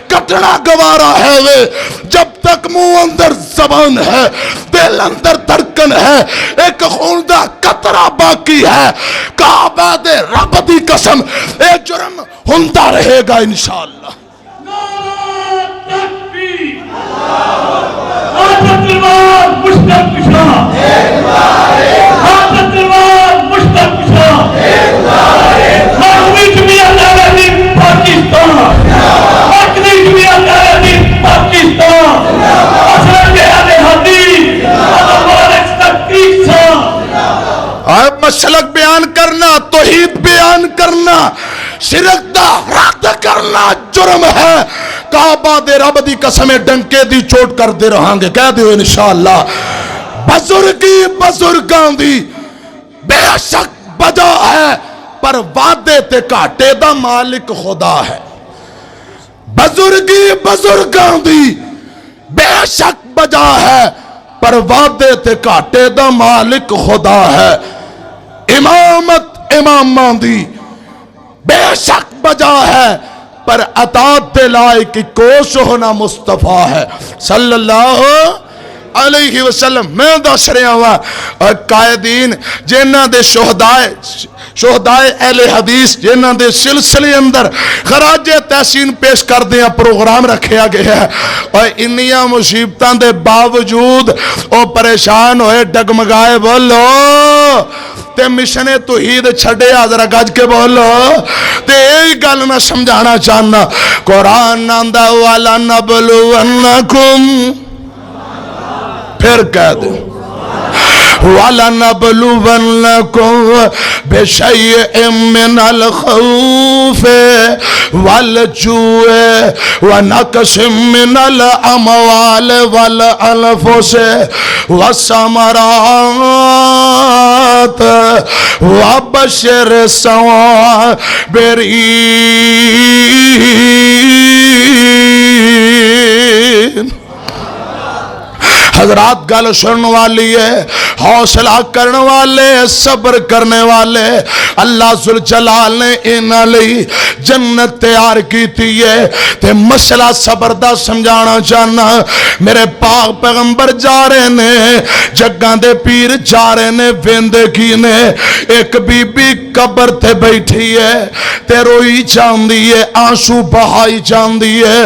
کٹنا گوارا ہے وے، جب تک منہ اندر زبان ہے، دل اندر دھڑکن ہے، ایک خون دا قطرہ باقی ہے، کعبہ دے رب دی قسم اے جرم ہوندا رہے گا انشاءاللہ۔ تلوار مشتق کشا، ہاتھ تلوار مشتق کشا، مقبی جمعیت اہلِ پاکستان، مقبی جمعیت اہلِ پاکستان، اصل اہلِ حدیث، مبارک تحقیق سا۔ مسلک بیان کرنا، توحید بیان کرنا، شرک دا رد کرنا جرم ہے۔ کعبہ دے رب دی قسم ڈنکے دی چوٹ کر دے رہاں گے، کہہ دیو انشاءاللہ۔ بزرگی بزرگاں دی بے شک بجا ہے، پر وعدے تے کاٹے دا مالک خدا ہے۔ بزرگی بزرگاں دی بے شک بجا ہے، پر وعدے تے کاٹے دا مالک خدا ہے۔ امامت امامان دی بے شک بجا ہے، پر اطاعت دلائی کی کوش ہونا مصطفیٰ ہے صلی اللہ علیہ وسلم۔ میں دس رہا ہوا قائدین جنہ دے شہدائے اہل حدیث جنہ دے سلسلے اندر خراج تحسین پیش کر دیا پروگرام رکھیا گیا ہے، اور انیاں مصیبتاں دے باوجود او پریشان ہوئے ڈگمگائے بولو تے مشن توحید چھڑے آدھرہ گج کے بولو تے ایک گل میں سمجھانا چاہنا۔ قرآن آندہ والا نبلونکم، پھر کہہ دیں وَلَنَبْلُوَنَّكُمْ بِشَيْءٍ مِّنَ الْخَوْفِ وَالْجُوعِ وَنَقْصٍ مِّنَ الْأَمْوَالِ وَالْأَنفُسِ وَالثَّمَرَاتِ وَبَشِّرِ الصَّابِرِينَ۔ حضرات گل سننے والی ہے، حوصلہ کرنے والے، صبر کرنے والے اللہ ذوالجلال نے انہاں لئی جنت تیار کیتی ہے۔ تے مسئلہ صبر دا سمجھانا چاہنا، میرے پاک پیغمبر جا رہے نے، جگاں دے پیر جا رہے نے، ویندے کی نے، ایک بی بی قبر تے بیٹھی ہے تے روئی جاندی ہے، آنسو بہائی جاندی ہے۔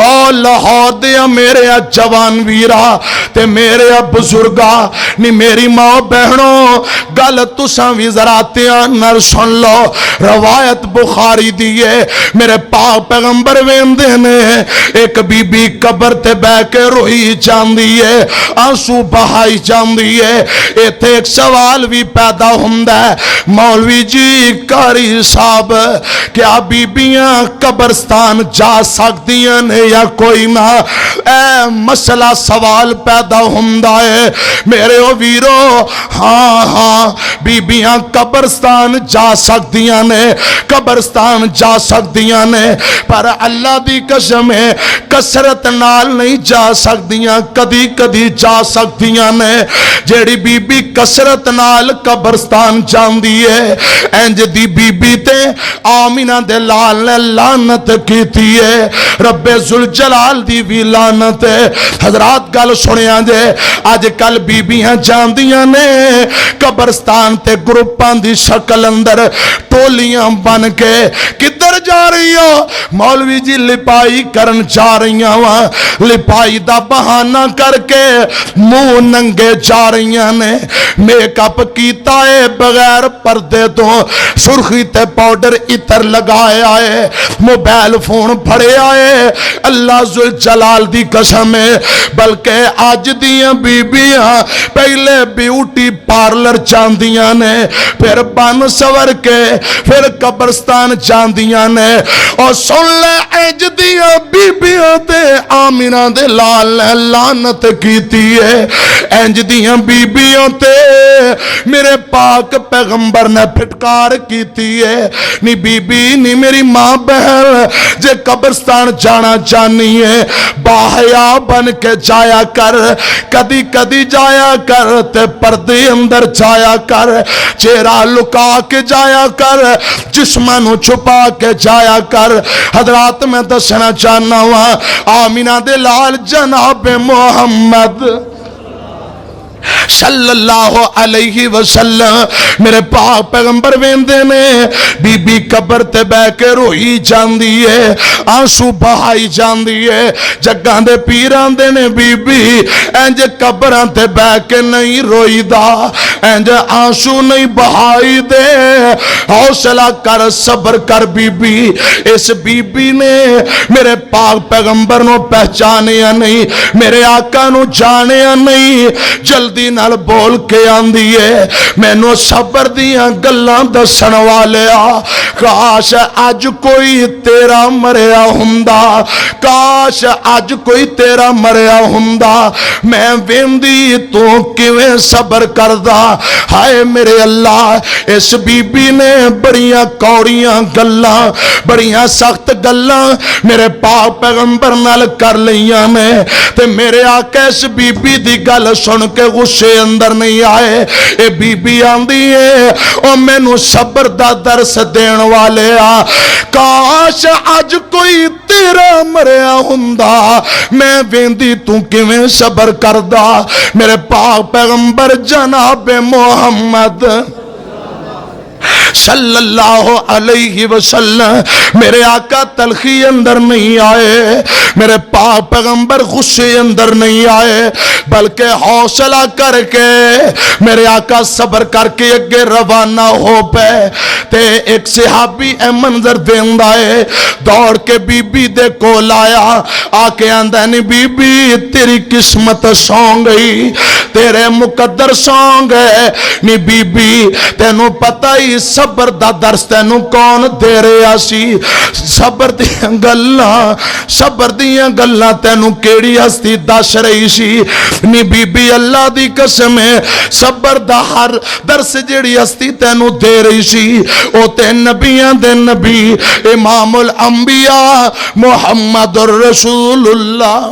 او لاہور دیا میرے جوان ویرا تے میرے بزرگا نی میری ماں بہنوں، گل تساں وی ذرا دھیان نال سن لو۔ روایت بخاری دی ہے، میرے پاک پیغمبر ویندے نے، ایک بی بی قبر تے بہ کے روئی جاندی ہے، آنسو بہائی جاندی ہے۔ ایتھے ایک سوال بھی پیدا ہوندا ہے، مولوی جی قاری صاحب کیا بیبیاں قبرستان جا سکدیاں نے یا کوئی نہ؟ اے مسئلہ سوال پیدا ہوندا ہے میرے او ویرو، ہاں بیبیاں قبرستان جا سکدیاں نے، قبرستان جا سکدیاں نے، پر اللہ دی قسم ہے کثرت نال نہیں جا سکدیاں، کدی کدی جا سکدیاں نے۔ جیڑی بی بی کثرت نال قبرستان جاندی ہے، انج دی بی بی تے آمینہ دے لال نے لعنت کیتی ہے، رب ذوالجلال دی بھی لعنت ہے۔ حضرات گل سنیاں جے، آج کل بی بیاں جاندیاں نے قبرستان تے گروپاں دی شکل اندر ٹولیاں بن کے، کدھر جا رہی ہو؟ مولوی جی لپائی کرن جا رہی ہوں، لپائی دا بہانہ کر کے منہ ننگے جا رہی نے، میک اپ کیتا ہے بغیر پردے تو، سرخی تے پاؤڈر عطر لگائے آئے، موبائل فون پھڑے آئے، اللہ ذوالجلال دی قسم ہے۔ بلکہ آج دیاں بیبیاں پہلے بیوٹی پارلر جاندیاں نے، پھر بن سور کے پھر قبرستان جاندیاں نے۔ اور سن لے اج دیاں بیبیاں تے آمینہ دے لال نے لعنت کیتی ہے، انج دیاں بیبیوں تے میرے پاک پیغمبر نے پھٹکار کیتی ہے، نی بی بی نی میری ماں بہن جے قبرستان جانا چاہنی ہے باحیا بن کے جایا کر، کدی کدی جایا کر تے پردے اندر جایا کر، چہرہ لکا کے جایا کر، جسمانو چھپا کے جایا کر۔ حضرات میں دسنا چاہنا ہوا آمینہ دے لال جناب محمد صلی اللہ علیہ وسلم میرے پاک پیغمبر ویندے نے، بی بی قبر تے بہ کے روئی جاندی ہے، آنسو بہائی جاندی ہے۔ جگاں دے پیران دے نے بی بی انج قبراں تے بہ کے نہیں روئی دا، انج آنسو نہیں بہائی دے، حوصلہ کر، صبر کر بی بی۔ اس بی بی نے میرے پاک پیغمبر نو پہچانیا نہیں، میرے آقا نو جانیا نہیں، جلدی نال بول کے آندی ہے مینو صبر دیاں گلاں دسن والیا، کاش اج کوئی تیرا مریا ہوندا، کاش اج کوئی تیرا مریا ہوندا، میں ویندی تو کیویں صبر کردا۔ ہائے میرے اللہ، اس بی بی نے بڑیاں کوڑیاں گلاں، بڑیاں سخت گلاں میرے پاک پیغمبر نال کر لیاں نے، تے میرے آقا اس بی بی دی گل سن کے غصے اندر نہیں آئے۔ اے بی بی آندی ہے او مینو صبر دا درس دین والے آ، کاش اج کوئی تیرا مریا ہوندا، میں ویندی تو کیویں صبر کردا۔ میرے پاک پیغمبر جناب محمد صلی اللہ علیہ وسلم میرے آقا تلخی اندر نہیں آئے، میرے پاک پیغمبر غصے اندر نہیں آئے، بلکہ حوصلہ کر کے میرے آقا صبر کر کے اگے روانہ ہو پے۔ تے ایک صحابی اے منظر دیندا ہے، دوڑ کے بی بی دے کول آیا، آ کے آندا نہیں بی بی تیری قسمت سون گئی، تیرے مقدر سون گئے نی بی بی، تینوں پتہ ہی صبر دا درس تینوں کون دے رہا سی؟ صبر دیاں گلاں، صبر دیاں گلاں تینوں کیڑی ہستی دس رہی سی؟ نی بی بی اللہ دی قسم ہے صبر دا ہر درس جیڑی ہستی تینوں دے رہی سی او تے نبیاں دے نبی امام الانبیاء محمد الرسول اللہ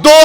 2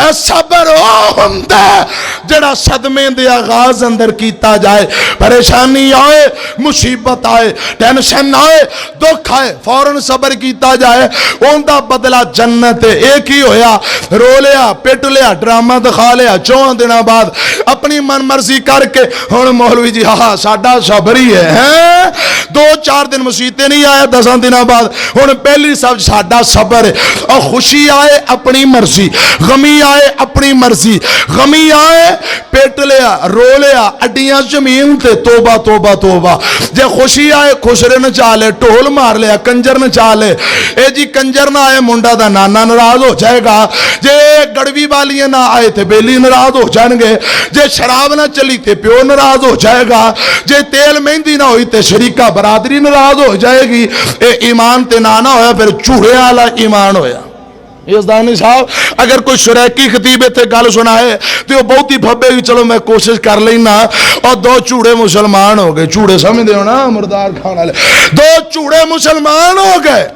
اے صبر او ہوندا جڑا صدمے دے آغاز اندر کیتا جائے. پریشانی آئے, مصیبت آئے, ٹینشن آئے, دکھ آئے, فوراً صبر کیتا جائے, اوندا بدلہ جنت. ایک ہی ہویا, رو لیا, پٹ لیا, ڈرامہ دکھا لیا, 4 دنوں بعد اپنی من مرضی کر کے ہن مولوی جی ہاں ساڈا صبر ہی ہے. 2-4 دن مسیطے نہیں آیا, 10 دنوں بعد ہن پہلی سب ساڈا صبر ہے. اور خوشی آئے اپنی مرضی, غمی آئے اپنی مرضی, غمی آئے پیٹ لیا, رو لیا, اڈیاں زمین تے توبہ توبہ توبہ. جے خوشی آئے خسرے نچا لے, ٹول مار لیا, کنجر نچا لے. اے جی کنجر نہ آئے منڈا دا نانا ناراض ہو جائے گا. جے گڑوی والیاں نہ آئے تے بیلی ناراض ہو جائیں گے. جے شراب نہ چلی تے پیو ناراض ہو جائے گا. جے تیل مہندی نہ ہوئی تے شریکہ برادری ناراض ہو جائے گی. اے ایمان تے نانا ہویا پھر چوڑے والا ایمان ہویا. یزدانی صاحب اگر کوئی شریکی خطیبے تے گل سنائے تو وہ بہت ہی بھبے گی, چلو میں کوشش کر لینا. اور 2 چوڑے مسلمان ہو گئے. چوڑے سمجھ دے ہو نا, مردار کھانا لے. 2 چوڑے مسلمان ہو گئے.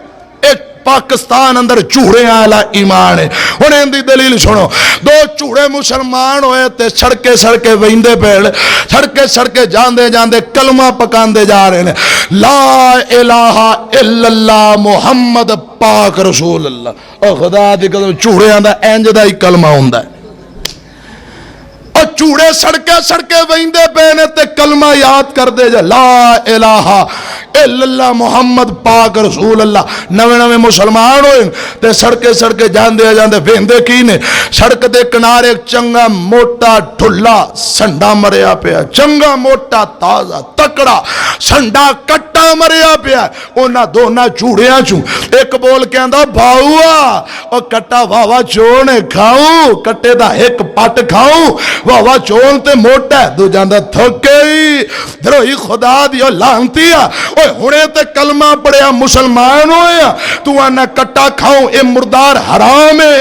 ایک پاکستان اندر چوڑے والا ایمان ہے. ہن اندی دلیل سنو. 2 چوڑے مسلمان ہوئے تے سڑکے سڑکے ویندے پیڑ, سڑکے سڑکے جاندے جاندے کلمہ پکاندے جا رہے ہیں, لا الہ الا اللہ محمد پاک رسول اللہ. اور خدا دی قسم چوڑیاں دا انج دا ہی کلمہ ہوندا ہے. اور چوڑے سڑکے سڑکے ویندے پے نے تے کلمہ یاد کر دے جا, لا الہ الا اللہ محمد پاک رسول اللہ. نوے مسلمان ہوئے تے سڑکے سڑکے جاندے جاندے ویندے کی نے, سڑک دے کنارے چنگا موٹا ڈھلا سنڈا مریا پیا, چنگا موٹا تازہ تکڑا سنڈا کٹا مریا پیا. اونا دونا چوڑیاں چوں ایک بول کے آندا بھاؤا او کٹا واوا چونے کھاؤں, کٹے دا ایک پٹ کھاؤں, واوا چون تے موٹا ہے. دو جاندہ تھکئی دروہی خدا دیو لانتیا. اوے ہونے تے کلمہ پڑھیا مسلمان ہویا, تو آنا کٹا کھاؤں اے مردار حرام ہے.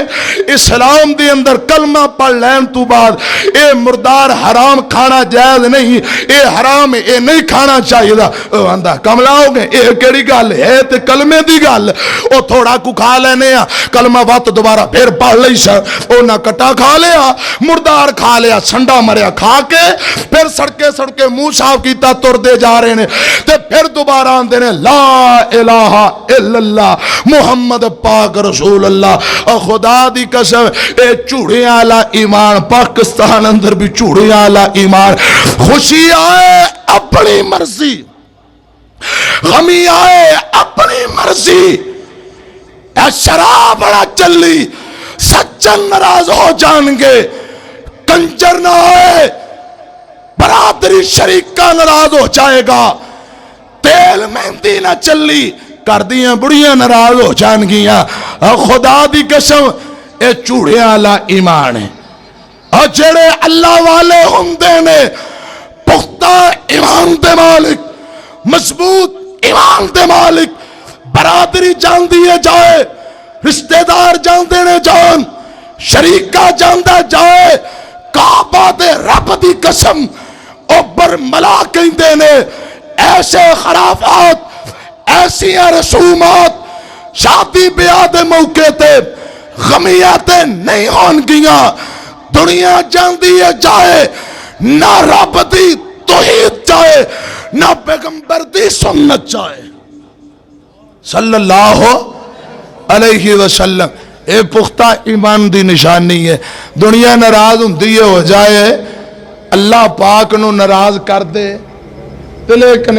اسلام دی اندر کلمہ پڑھ لین تو بعد اے مردار حرام کھانا جائز نہیں, اے حرام ہے, اے نہیں کھانا چاہیے دا. آندہ کملا ہو گئے, اے کیڑی گل ہے تے کلمے دی گل. او تھوڑا کو کھا لینے ہیں کلمہ وقت دوبارہ پھر پڑھ لئی سا. او نہ کٹا کھا لیا, مردار کھا لیا, سنڈا مریا کھا کے پھر سڑکے سڑکے منہ صاف کیتا تر دے جا رہے ہیں. تے پھر دوبارہ آندے نے لا الہ الا اللہ محمد پاک رسول اللہ. اور خدا دی قسم اے چوڑیاں والا ایمان, پاکستان اندر بھی چوڑیاں والا ایمان. خوشی آئے اپنی مرضی, غمی آئے اپنی مرضی. اے شراب بڑا چلی سچن ناراض ہو جان گے, کنجر نہ آئے برادری شریکہ ناراض ہو جائے گا. تیل مہندی نہ چلی کر دیاں بڑیاں ناراض ہو جان گیاں. خدا دی قسم اے چوڑیاں والا ایمان ہے. اور جڑے اللہ والے ہوندے نے پختہ ایمان دے مالک, مضبوط ایمان دے مالک, برادری جان دیے جائے, رشتہ دار جان دینے جان, شریکہ جان دے جائے, کعبہ دے رب دی قسم او برملا کہندے نے ایسے خرافات, ایسی رسومات شادی بیاہ دے موقع تے غمیاتیں نہیں ہون گیاں. دنیا جان دیے جائے, نہ رب دی توحید جائے, نہ پیغمبر دی سنت جائے صلی اللہ علیہ وسلم. اے پختہ ایمان دی نشانی ہے. دنیا ناراض ہوندی ہو جائے, اللہ پاک نو ناراض کر دے تے لیکن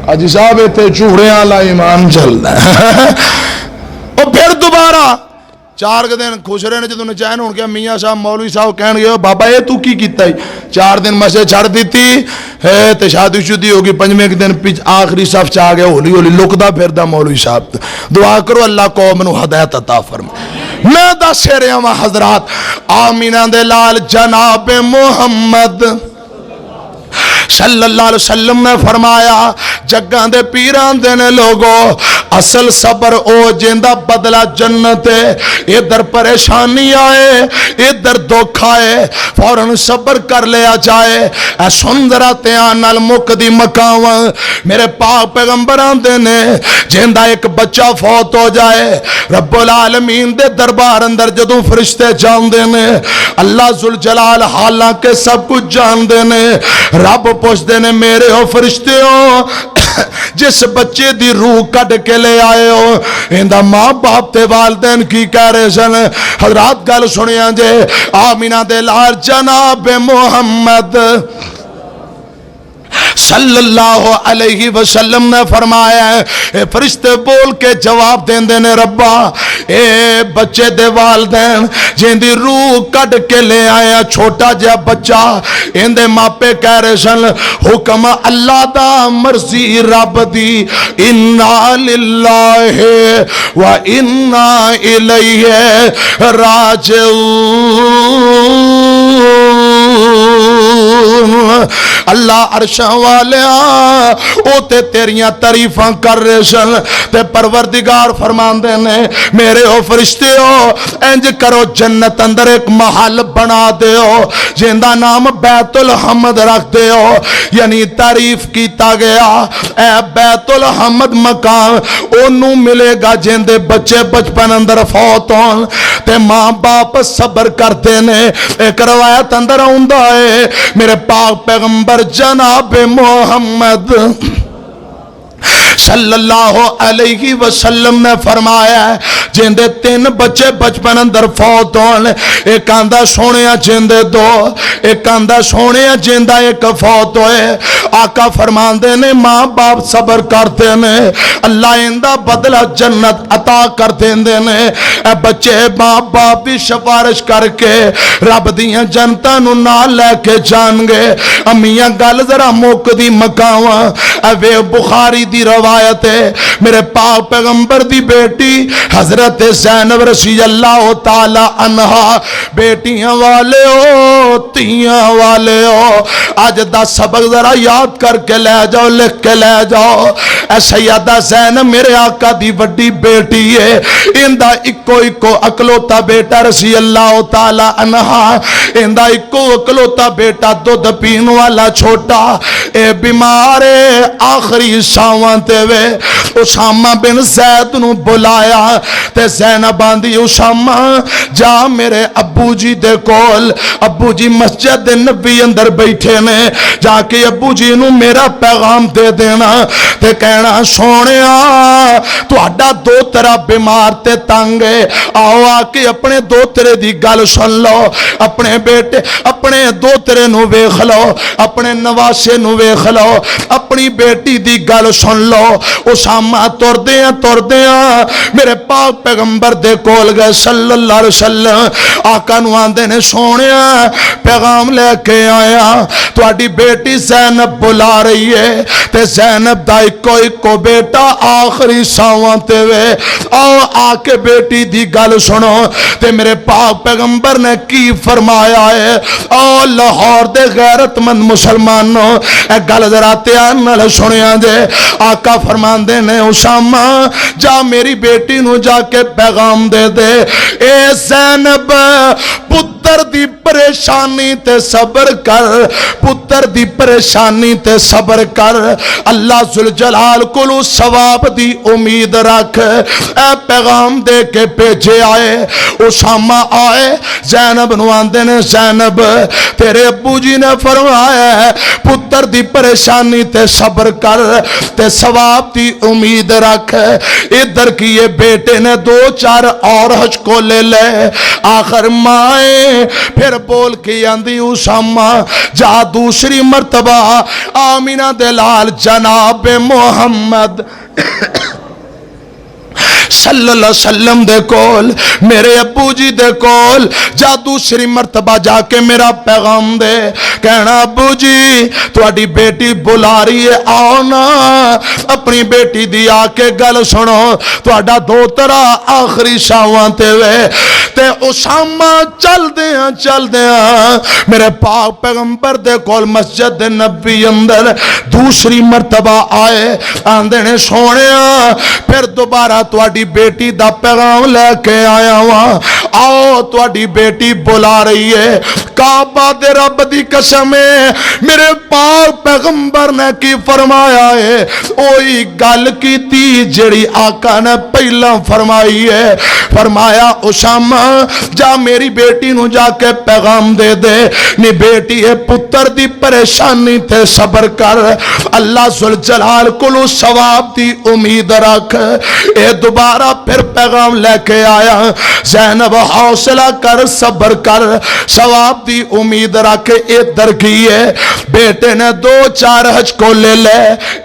حاجی صاحب تے چوڑیاں والا ایمان چلدا ہے. اور پھر دوبارہ 4 دن خوش رہنے جدوں نچین ہون گیا, میاں صاحب مولوی صاحب کہن گے بابا اے تو کی کیتا ہے, 4 دن مسجد چھڑ دیتی ہے تے شادی شدی ہوگی, 5ویں دن آخری صف چ آ گیا, ہولی ہولی لکدا پھردا مولوی صاحب. دعا کرو اللہ قوم نو ہدایت عطا فرمائے. میں دس رہا ہاں حضرات, آمینہ دے لال جناب محمد صلی اللہ علیہ وسلم نے فرمایا جگہ دے پیران دینے لوگو اصل صبر او جیندہ بدلہ جنت ہے ادھر پریشانی آئے ادھر دکھ آئے فوراً صبر کر لیا جائے اے سندرہ تیان المک دی مکاوان میرے پاک پیغمبران دینے جیندہ ایک بچہ فوت ہو جائے رب العالمین دے دربار اندر جدوں فرشتے جان دینے اللہ ذوالجلال حالانکہ سب کچھ جان دینے رب پوچھ دینے میرے ہو فرشتے ہو جس بچے دی روح کٹ کے لے آئے ہو اندہ ماں باپ تے والدین کی کہہ رہے سن حضرات گل سنیاں جے آمینہ دے لال جناب محمد صلی اللہ علیہ وسلم نے فرمایا ہے فرشتے بول کے جواب دین دینے ربا اے بچے دے والدین جن دی روح کٹ کے لے آیا چھوٹا جا بچہ اندے ماپے کہہ رہے سن حکم اللہ دا مرضی رب دی انا للہ و انا الیہ راجعون اللہ عرشاں والے او تے تیریاں تعریفاں کر رہے سن تے پروردگار فرمان دینے میرے ہو فرشتے ہو انج کرو جنت اندر ایک محل بنا دے ہو جندہ نام بیت الحمد رکھ دے ہو یعنی تعریف کیتا گیا اے بیت الحمد مقام انہوں ملے گا جندے بچے بچپن اندر فوت ہون تے ماں باپ صبر کرتے نے ایک روایت اندر ہوندہ ہے میرے پاک پیغمبر جناب محمد صلی اللہ علیہ وسلم نے فرمایا ہے جندے 3 بچے بچپن اندر فوت ہون ایک آندہ سونیا جندے 2 ایک آندہ سونیا جندہ ایک فوت ہوئے آقا فرمان دینے ماں باپ صبر کرتے نے اللہ اندہ بدلہ جنت عطا کرتے دینے اے بچے ماں باپ بھی شفارش کر کے رب دیاں جنتاں نو نہ لے کے جان گے امیاں گل ذرا موک دی مکاواں اے وے بخاری دی روایت ہے میرے پاک پیغمبر دی بیٹی حضرت زینب رضی اللہ تعالی عنہ بیٹیاں والے ہو تیاں والے ہو آج دا سبق ذرا یاد کر کے لے جاؤ لکھ کے لے جاؤ اے سیدہ زینب میرے آقا دی وڈی بیٹی ہے اندہ اکو اکلوتا بیٹا رضی اللہ تعالی عنہ اندہ اکو اکلوتا بیٹا دودھ پین والا چھوٹا اے بیمارے آخری ساوان تے وے اسامہ بن زید نو بلایا تے زینب آندی اسامہ جا میرے ابو جی دے کول ابو جی مسجد نبی اندر بیٹھے نے جا کے ابو جی نو میرا پیغام دے دینا تے کہنا سونیا تو اڈا 2 طرح بیمار تے تانگے آؤ آکے اپنے 2 طرح دی گل سن لو اپنے بیٹے اپنے 2 طرح نو ویکھ لو اپنے نواسے نو ویکھ لو اپنی بیٹی دی گل سن لو اسامہ تر دیاں میرے پاک پیغمبر دے کول گئے صلی اللہ علیہ وسلم آقا نو آندے نے سونیا پیغام لے کے آیا تو آڈی بیٹی زینب بلا رہی ہے تے زینب دا اکو بیٹا آخری ساوان تے وے آؤ آکے بیٹی دی گل سنو تے میرے پاک پیغمبر نے کی فرمایا ہے آؤ لاہور دے غیرت مند مسلمانوں اے گل ذرا تیان نال سنیا جے آقا فرمان دے نے اسامہ جا میری بیٹی نو جا کے پیغام دے دے اے زینب پتر دی پریشانی تے صبر کر پتر دی پریشانی تے صبر کر اللہ ذوالجلال کلو ثواب دی امید رکھ اے پیغام دے کے پیچھے آئے اسامہ آئے زینب نو آندے نے زینب تیرے ابو جی نے فرمایا ہے پتر دی پریشانی تے صبر کر تے ثواب دی امید رکھ ادھر کی یہ بیٹے نے 2-4 اور حج کو لے لے آخر مائیں پھر بول کے آندی اسامہ جا دوسری مرتبہ آمینہ دلال جناب محمد صلی اللہ علیہ وسلم دے کول میرے ابو جی دے کول جا دوسری مرتبہ جا کے میرا پیغام دے کہنا ابو جی تواڈی بیٹی بلا رہی ہے آؤ نا اپنی بیٹی دی آ کے گل سنو تواڈا دوترا آخری شاواں تے وے تے اسامہ چل دیاں میرے پاک پیغمبر دے کول مسجد نبی اندر دوسری مرتبہ آئے آندے نے سونیا پھر دوبارہ تواڈی بیٹی دا پیغام لے کے آیا ہاں آؤ تواڈی بیٹی بلا رہی ہے کعبہ دے رب دی قسم ہے میرے پاک پیغمبر نے کی فرمایا ہے اوہی گل کیتی جڑی آقا نے پہلا فرمائی ہے فرمایا اسامہ جا میری بیٹی نو جا کے پیغام دے دے نی بیٹی ہے پتر دی پریشانی تے صبر کر اللہ ذوالجلال کولو ثواب دی امید رکھ اے دوبارہ پھر پیغام لے کے آیا زینب حوصلہ کر صبر کر ثواب دی امید رکھ اے درگی ہے بیٹے نے 2-4 حج کو لے لے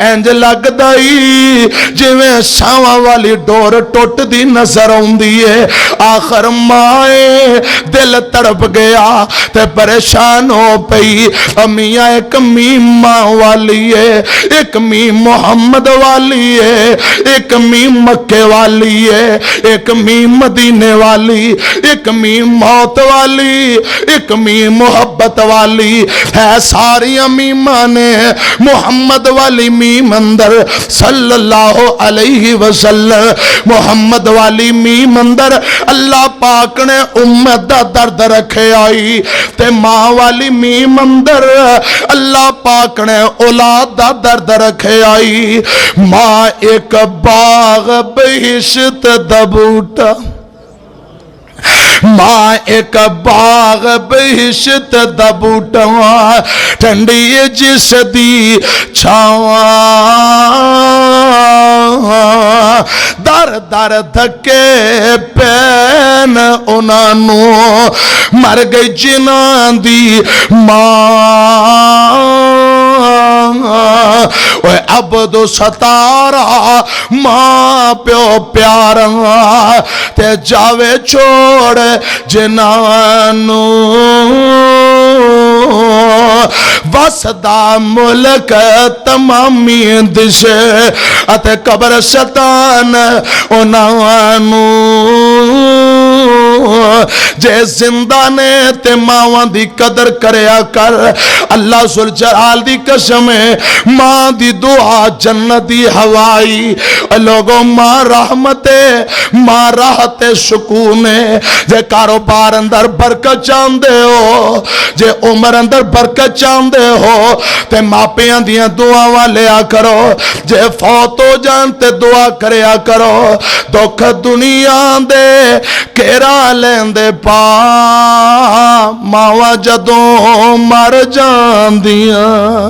انج لگ دائی جویں ساواں والی ڈور ٹوٹ دی نظر آوندی ہے آخر مائے دل تڑپ گیا تے پریشان ہو پئی امیاں ایک میم ماں والی ہے ایک میم محمد والی ہے ایک میم مکے والی ہے ایک میم مدینے والی ایک میم موت والی ایک میم محبت والی ہے ساری امیماں نے محمد والی میم اندر صلی اللہ علیہ وسلم محمد والی میم اندر اللہ پاک نے امت دا درد رکھے آئی تے ماں والی میم اندر اللہ پاک نے اولاد دا درد رکھے آئی ماں ایک باغ بہشت دا بوٹا ماں ایک باغ بہشت دا بوٹا ٹھنڈی جس دی چھاواں در در دھکے پین انہوں مر گئی جناں دی ماں اوے عبد ستارا ماں پیو پیارا تے جاوے چھوڑ جنانو وسدا ملک تمامی دش اتے قبر شیطان انہانو جے زندہ نے تے ماں دی قدر کریا کر اللہ ذوالجلال دی قسم ماں دی دعا جنت دی ہوائی لوگوں ماں رحمت ماں راحت سکون جے کاروبار اندر برکت چاہندے ہو جے عمر اندر برکت چاہندے ہو تے ماپیاں دیاں دعاواں لیا کرو جے فوت ہو جان تے دعا کریا کرو دکھ دنیا دے کیرا لیندے پا ماواں جدوں مر جاندیاں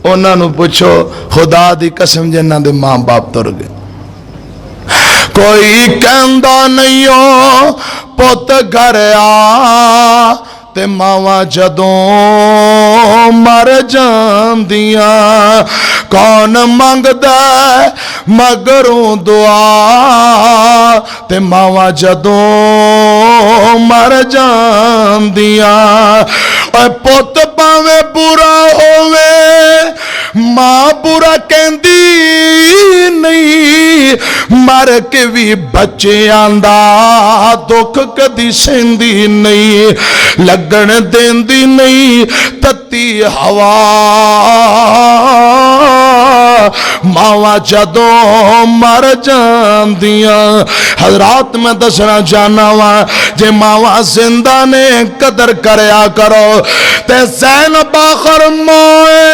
انہاں نو پوچھو خدا دی قسم جنہاں دے ماں باپ تر گئے کوئی کہندا نہیں ہو پت گھر آ تے ماواں جدوں مر جاندیاں کون منگدا مگروں دعا تے ماواں جدوں مر جاندیاں اے پت پاویں برا ہووے ماں برا کہندی نہیں مر کے بھی بچیاں دا دکھ کدی سہندی نہیں لگن دیندی نہیں تتی ہوا ماواں جدوں مر جاندیاں حضرات میں دسنا جانا وا جے ماواں زندہ نے قدر کریا کرو تے زینب آخر موئے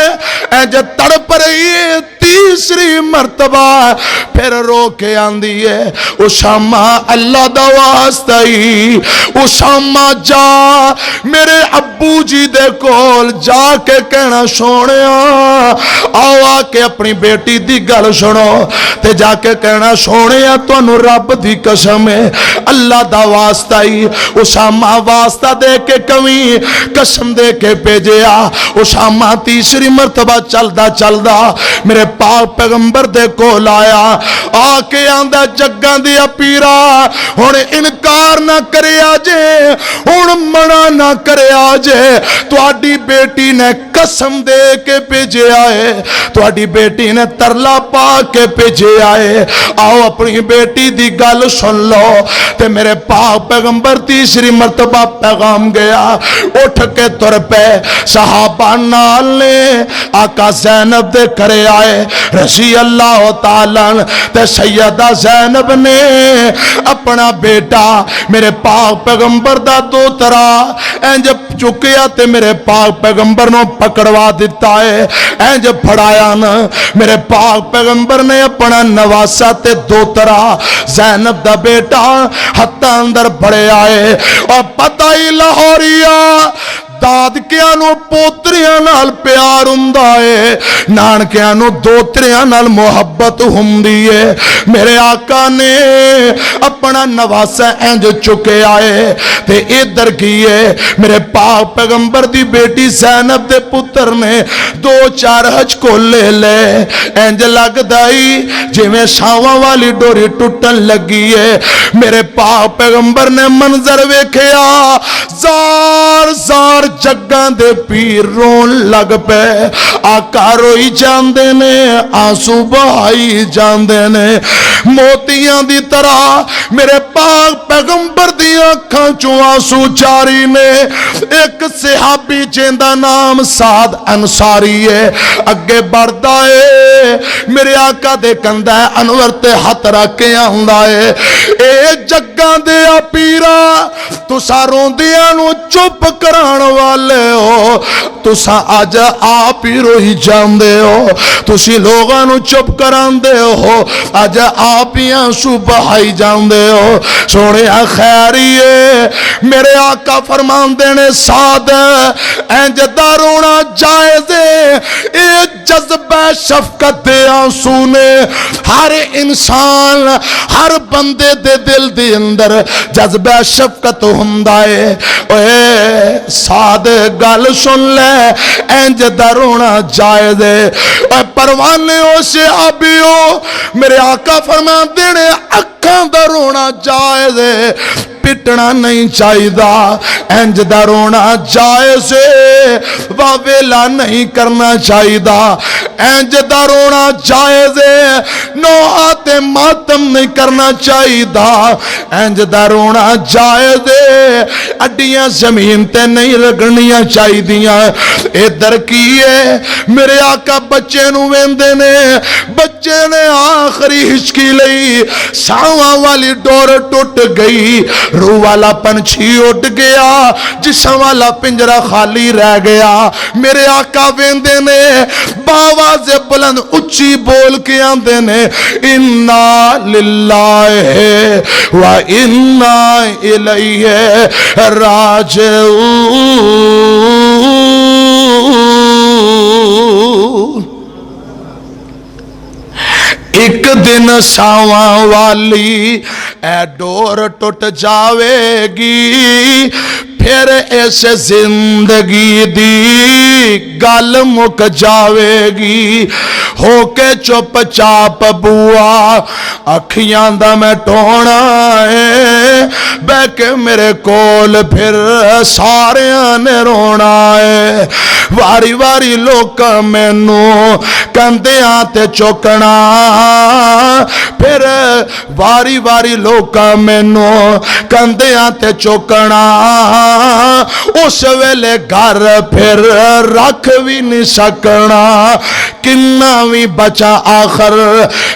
اے جے تڑپ رہی ہے تیسری مرتبہ پھر رو کے آندی ہے اسامہ اللہ دا واسطہ ہی اسامہ جا میرے ابو جی دے کول جا کے کہنا سونیا آؤ آ کے اپنی بیٹی دی گل سنو تے جا کے کہنا سونیا تانوں رب دی قسم ہے اللہ دا واسطہ ہی اسامہ واسطہ دے کے کمی قسم دے کے بھیجیا اسامہ تیسری مرتبہ چلدا چلدا میرے پاک پیغمبر دے کول آیا آ کے آندا جگاں دیا پیرا ہن انکار نہ کریا جے ہن منع نہ کریا جے تہاڈی بیٹی نے قسم دے کے بھیجیا ہے تہاڈی بیٹی نے ترلا پا کے بھیجیا ہے آؤ اپنی بیٹی دی گل سن لو تے میرے پاک پیغمبر تیسری مرتبہ پیغام گیا اٹھ کے تر پہ صحابہ نال نے آقا زینب دے کرے آئے رضی اللہ تعالیٰ تے سیدہ زینب نے اپنا بیٹا میرے پاک پیغمبر دا دوترا انج چکیا تے میرے پاک پیغمبر نو پکڑوا دیتا ہے انج پھڑایا نا میرے پاک پیغمبر نے اپنا نواسا تے دوترا زینب دا بیٹا ہتھاں اندر پڑے آئے اور پتہ ہی لاہوریا دادکیاں نو پوتریاں نال پیار ہوندا ہے نانکیاں نو دوتریاں نال محبت ہوندی ہے میرے آقا نے اپنا نواسا انج چکے آئے تے ادھر کیے میرے پاک پیغمبر دی بیٹی زینب دے پتر نے دو چار حج کو لے لے انج لگدائی جویں شاواں والی ڈوری ٹوٹن لگی ہے میرے پاک پیغمبر نے منظر ویکھیا زار زار جگاں دے پیر رون لگ پے آقا روئی جاندے نے آنسو بہائی جاندے نے موتیاں دی طرح میرے پاک پیغمبر دی آنکھاں چوں آنسو جاری نے ایک صحابی جیندہ نام سعد انصاری ہے اگے بڑھدا ہے میرے آقا دے کندہ انور تے ہاتھ رکھ کے آندا ہے اے جگاں دے پیرا تسا روندیاں نو چپ کران والے ہو تسا آج آپ ہی روئی جاندے ہو تسی لوگاں نو چپ کراندے ہو آج آپ ہی آنسو بہائی جاندے ہو سونے خیریے میرے آقا فرمان دینے سعد انج دا رونا جائز اے جذبہ شفقت دے آنسو نے ہر انسان ہر بندے دے دل دے اندر جذبہ شفقت ہوندا ہے اے سعد گل سن لے انج دا رونا جائز ہے اے پروانے ہو صحابیو میرے آقا فرما دینے اکھاں دا رونا جائز ہے پٹنا نہیں چاہیدا انج دا رونا جائز ہے واویلا نہیں کرنا چاہیدا انج دا رونا جائز ہے نوحات ماتم نہیں کرنا چاہیدا انج دا رونا جائز ہے اڈیاں زمین تے نہیں رگڑنیاں چاہیدیاں ادھر کیے میرے آقا بچے نو ویندے نے بچے نے آخری ہچکی لئی ساواں والی ڈور ٹوٹ گئی روح والا پنچھی اٹھ گیا جسم والا پنجرہ خالی رہ گیا میرے آقا ویندے نے باواز بلند اچھی بول کے آندے نے انا للہ و انا الیہ راجعون ایک دن ساواں والی اے ڈور ٹوٹ جاوے گی پھر اس زندگی دی گل مک جاوے گی ہو کے چپ چاپ بوا اکھیاں دا میں ٹونا ہے بے کے میرے کول پھر سارے نے رونا ہے واری واری لوکا مینو کندیاں تے چوکنا پھر واری واری لوکا مینو کندیاں تے چوکنا اس ویلے گھر پھر رکھ بھی نہیں سکنا کنا بھی بچا آخر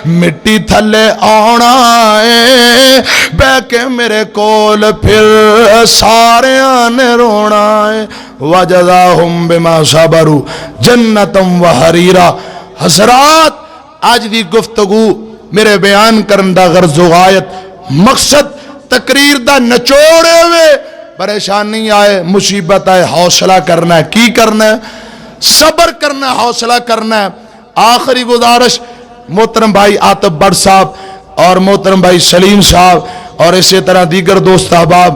مٹی تھلے آنا ہے بے کے میرے کول پھر سارے آنے رونا ہے وَجَزَاهُمْ بِمَا صَبَرُوا جَنَّةً وَحَرِيرًا حضرات آج دی گفتگو میرے بیان کرن دا غرض و غایت مقصد تقریر دا نچوڑے ہوئے پریشانی آئے مصیبت آئے حوصلہ کرنا ہے کی کرنا ہے صبر کرنا ہے حوصلہ کرنا ہے آخری گزارش محترم بھائی عاطف بٹ صاحب اور محترم بھائی سلیم صاحب اور اسی طرح دیگر دوست احباب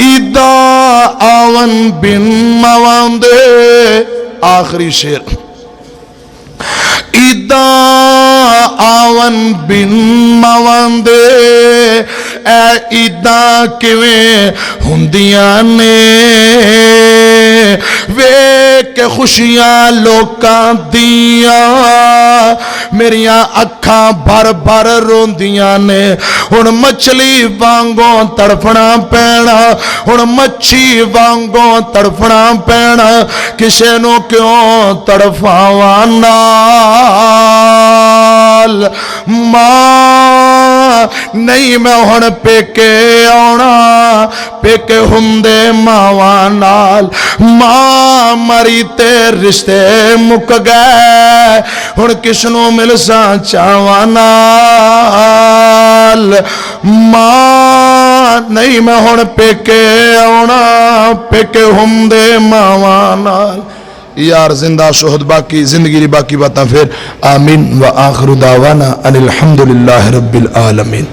ایدا آون بن مواندے آخری شعر ایدا آون بن مواندے اے ایدا کیویں ہوندیاں نے ویکھ کے خوشیاں لوکاں دیاں میریاں اکھاں بھر بھر روندیاں نے ہن مچھلی وانگوں تڑفنا پینا ہن مچھی وانگوں تڑفنا پینا کسے نو کیوں تڑفاواں نال ماں نہیں میں ہن پیکے آونا پیکے ہوندے ماواں نال ماں مری تے رشتے مک گئے ہن کس نو ملساں چاواں نال ماں نہیں میں ہن پیکے آونا پیکے ہوندے ماواں نال یار زندہ شہد باقی زندگی دی باقی باتاں پھر آمین و آخر دعوانا ان الحمدللہ رب العالمین